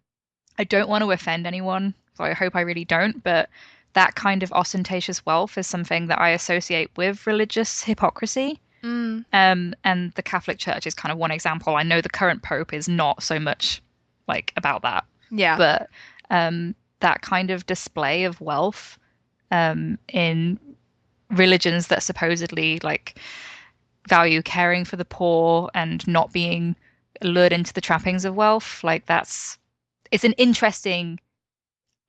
don't want to offend anyone, so I hope I really don't, but that kind of ostentatious wealth is something that I associate with religious hypocrisy. And the Catholic Church is kind of one example. I know the current Pope is not so much like about that. Yeah. But that kind of display of wealth in religions that supposedly like value caring for the poor and not being lured into the trappings of wealth. Like it's an interesting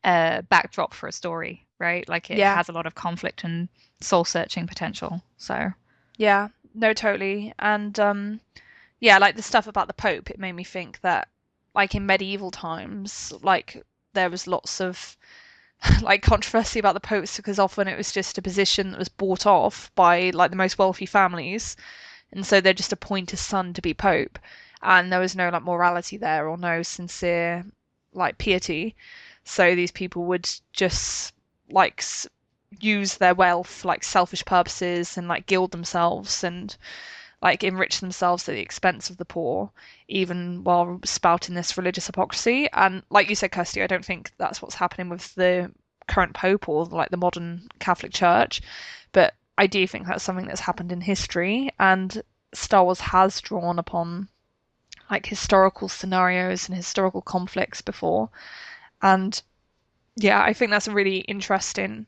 backdrop for a story, right? Like it Yeah. has a lot of conflict and soul searching potential. So Yeah, no, totally. And yeah, like the stuff about the Pope, it made me think that like in medieval times, like there was lots of like controversy about the popes because often it was just a position that was bought off by like the most wealthy families, and so they'd just appoint a son to be pope, and there was no like morality there or no sincere like piety, so these people would just like use their wealth for like selfish purposes and like gild themselves and like enrich themselves at the expense of the poor, even while spouting this religious hypocrisy. And like you said, Kirsty, I don't think that's what's happening with the current pope or like the modern Catholic Church, but I do think that's something that's happened in history, and Star Wars has drawn upon like historical scenarios and historical conflicts before. And yeah, I think that's a really interesting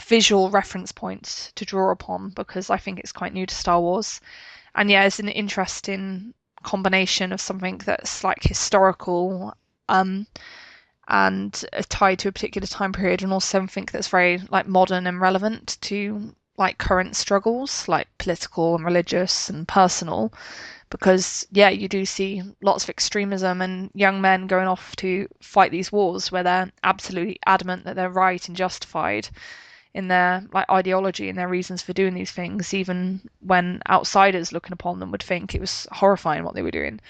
visual reference point to draw upon because I think it's quite new to Star Wars. And yeah, it's an interesting combination of something that's like historical and tied to a particular time period, and also something that's very like modern and relevant to like current struggles, like political and religious and personal. Because yeah, you do see lots of extremism and young men going off to fight these wars where they're absolutely adamant that they're right and justified in their like ideology and their reasons for doing these things, even when outsiders looking upon them would think it was horrifying what they were doing.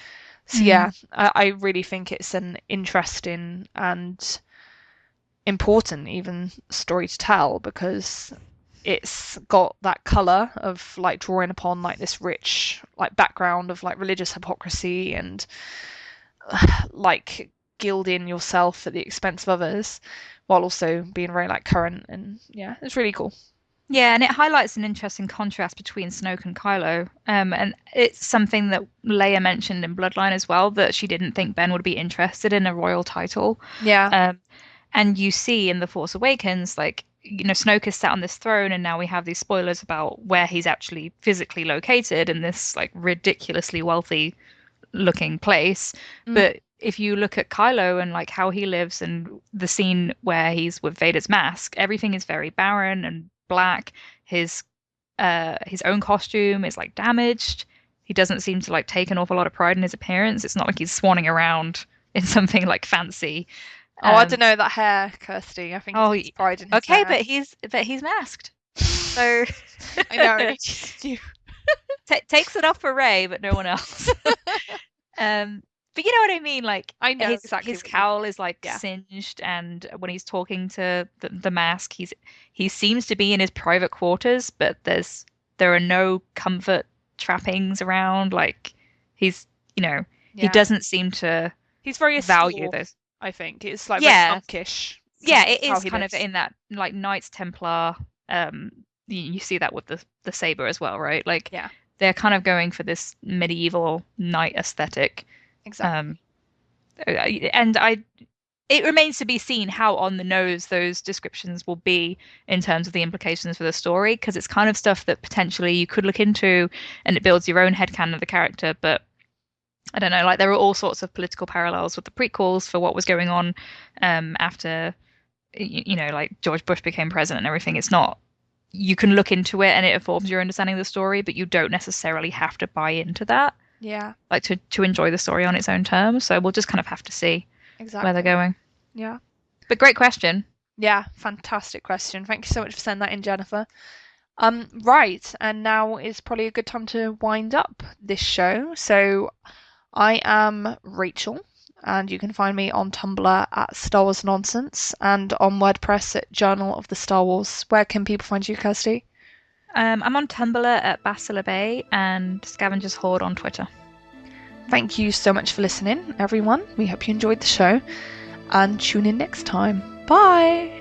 So yeah, I really think it's an interesting and important even story to tell because it's got that color of like drawing upon like this rich like background of like religious hypocrisy and like gilding yourself at the expense of others while also being very like current. And yeah, it's really cool. yeah, and it highlights an interesting contrast between Snoke and Kylo. And it's something that Leia mentioned in Bloodline as well, that she didn't think Ben would be interested in a royal title. Yeah. And you see in The Force Awakens, like, you know, Snoke is sat on this throne, and now we have these spoilers about where he's actually physically located in this like ridiculously wealthy looking place. But if you look at Kylo and like how he lives and the scene where he's with Vader's mask, everything is very barren and black. His own costume is like damaged. He doesn't seem to like take an awful lot of pride in his appearance. It's not like he's swanning around in something like fancy. Oh, I don't know that hair, Kirsty. I think he's pride in his okay, hair. but he's masked. So I know. Takes it off for Rey, but no one else. But you know what I mean? Like, I know his, exactly his what you cowl is like Yeah. singed, and when he's talking to the mask, he seems to be in his private quarters, but there are no comfort trappings around. Like, he's, you know, he Yeah. doesn't seem to He's very value astute, those. I think it's like Yeah. very monkish. Yeah, it how is he kind lives. of in that like Knights Templar. You see that with the saber as well, right? Like, Yeah. they're kind of going for this medieval knight aesthetic. Exactly. And it remains to be seen how on the nose those descriptions will be in terms of the implications for the story, because it's kind of stuff that potentially you could look into and it builds your own headcanon of the character. But I don't know, like there are all sorts of political parallels with the prequels for what was going on after, you know, like George Bush became president and everything. It's not, you can look into it and it informs your understanding of the story, but you don't necessarily have to buy into that. Yeah. Like to enjoy the story on its own terms. So we'll just kind of have to see where they're going. Yeah. But great question. Yeah, fantastic question. Thank you so much for sending that in, Jennifer. Right, and now is probably a good time to wind up this show. So I am Rachel, and you can find me on Tumblr at Star Wars Nonsense and on WordPress at Journal of the Star Wars. Where can people find you, Kirsty? I'm on Tumblr at Bacilla Bay and Scavenger's Hoard on Twitter. Thank you so much for listening, everyone. We hope you enjoyed the show, and tune in next time. Bye!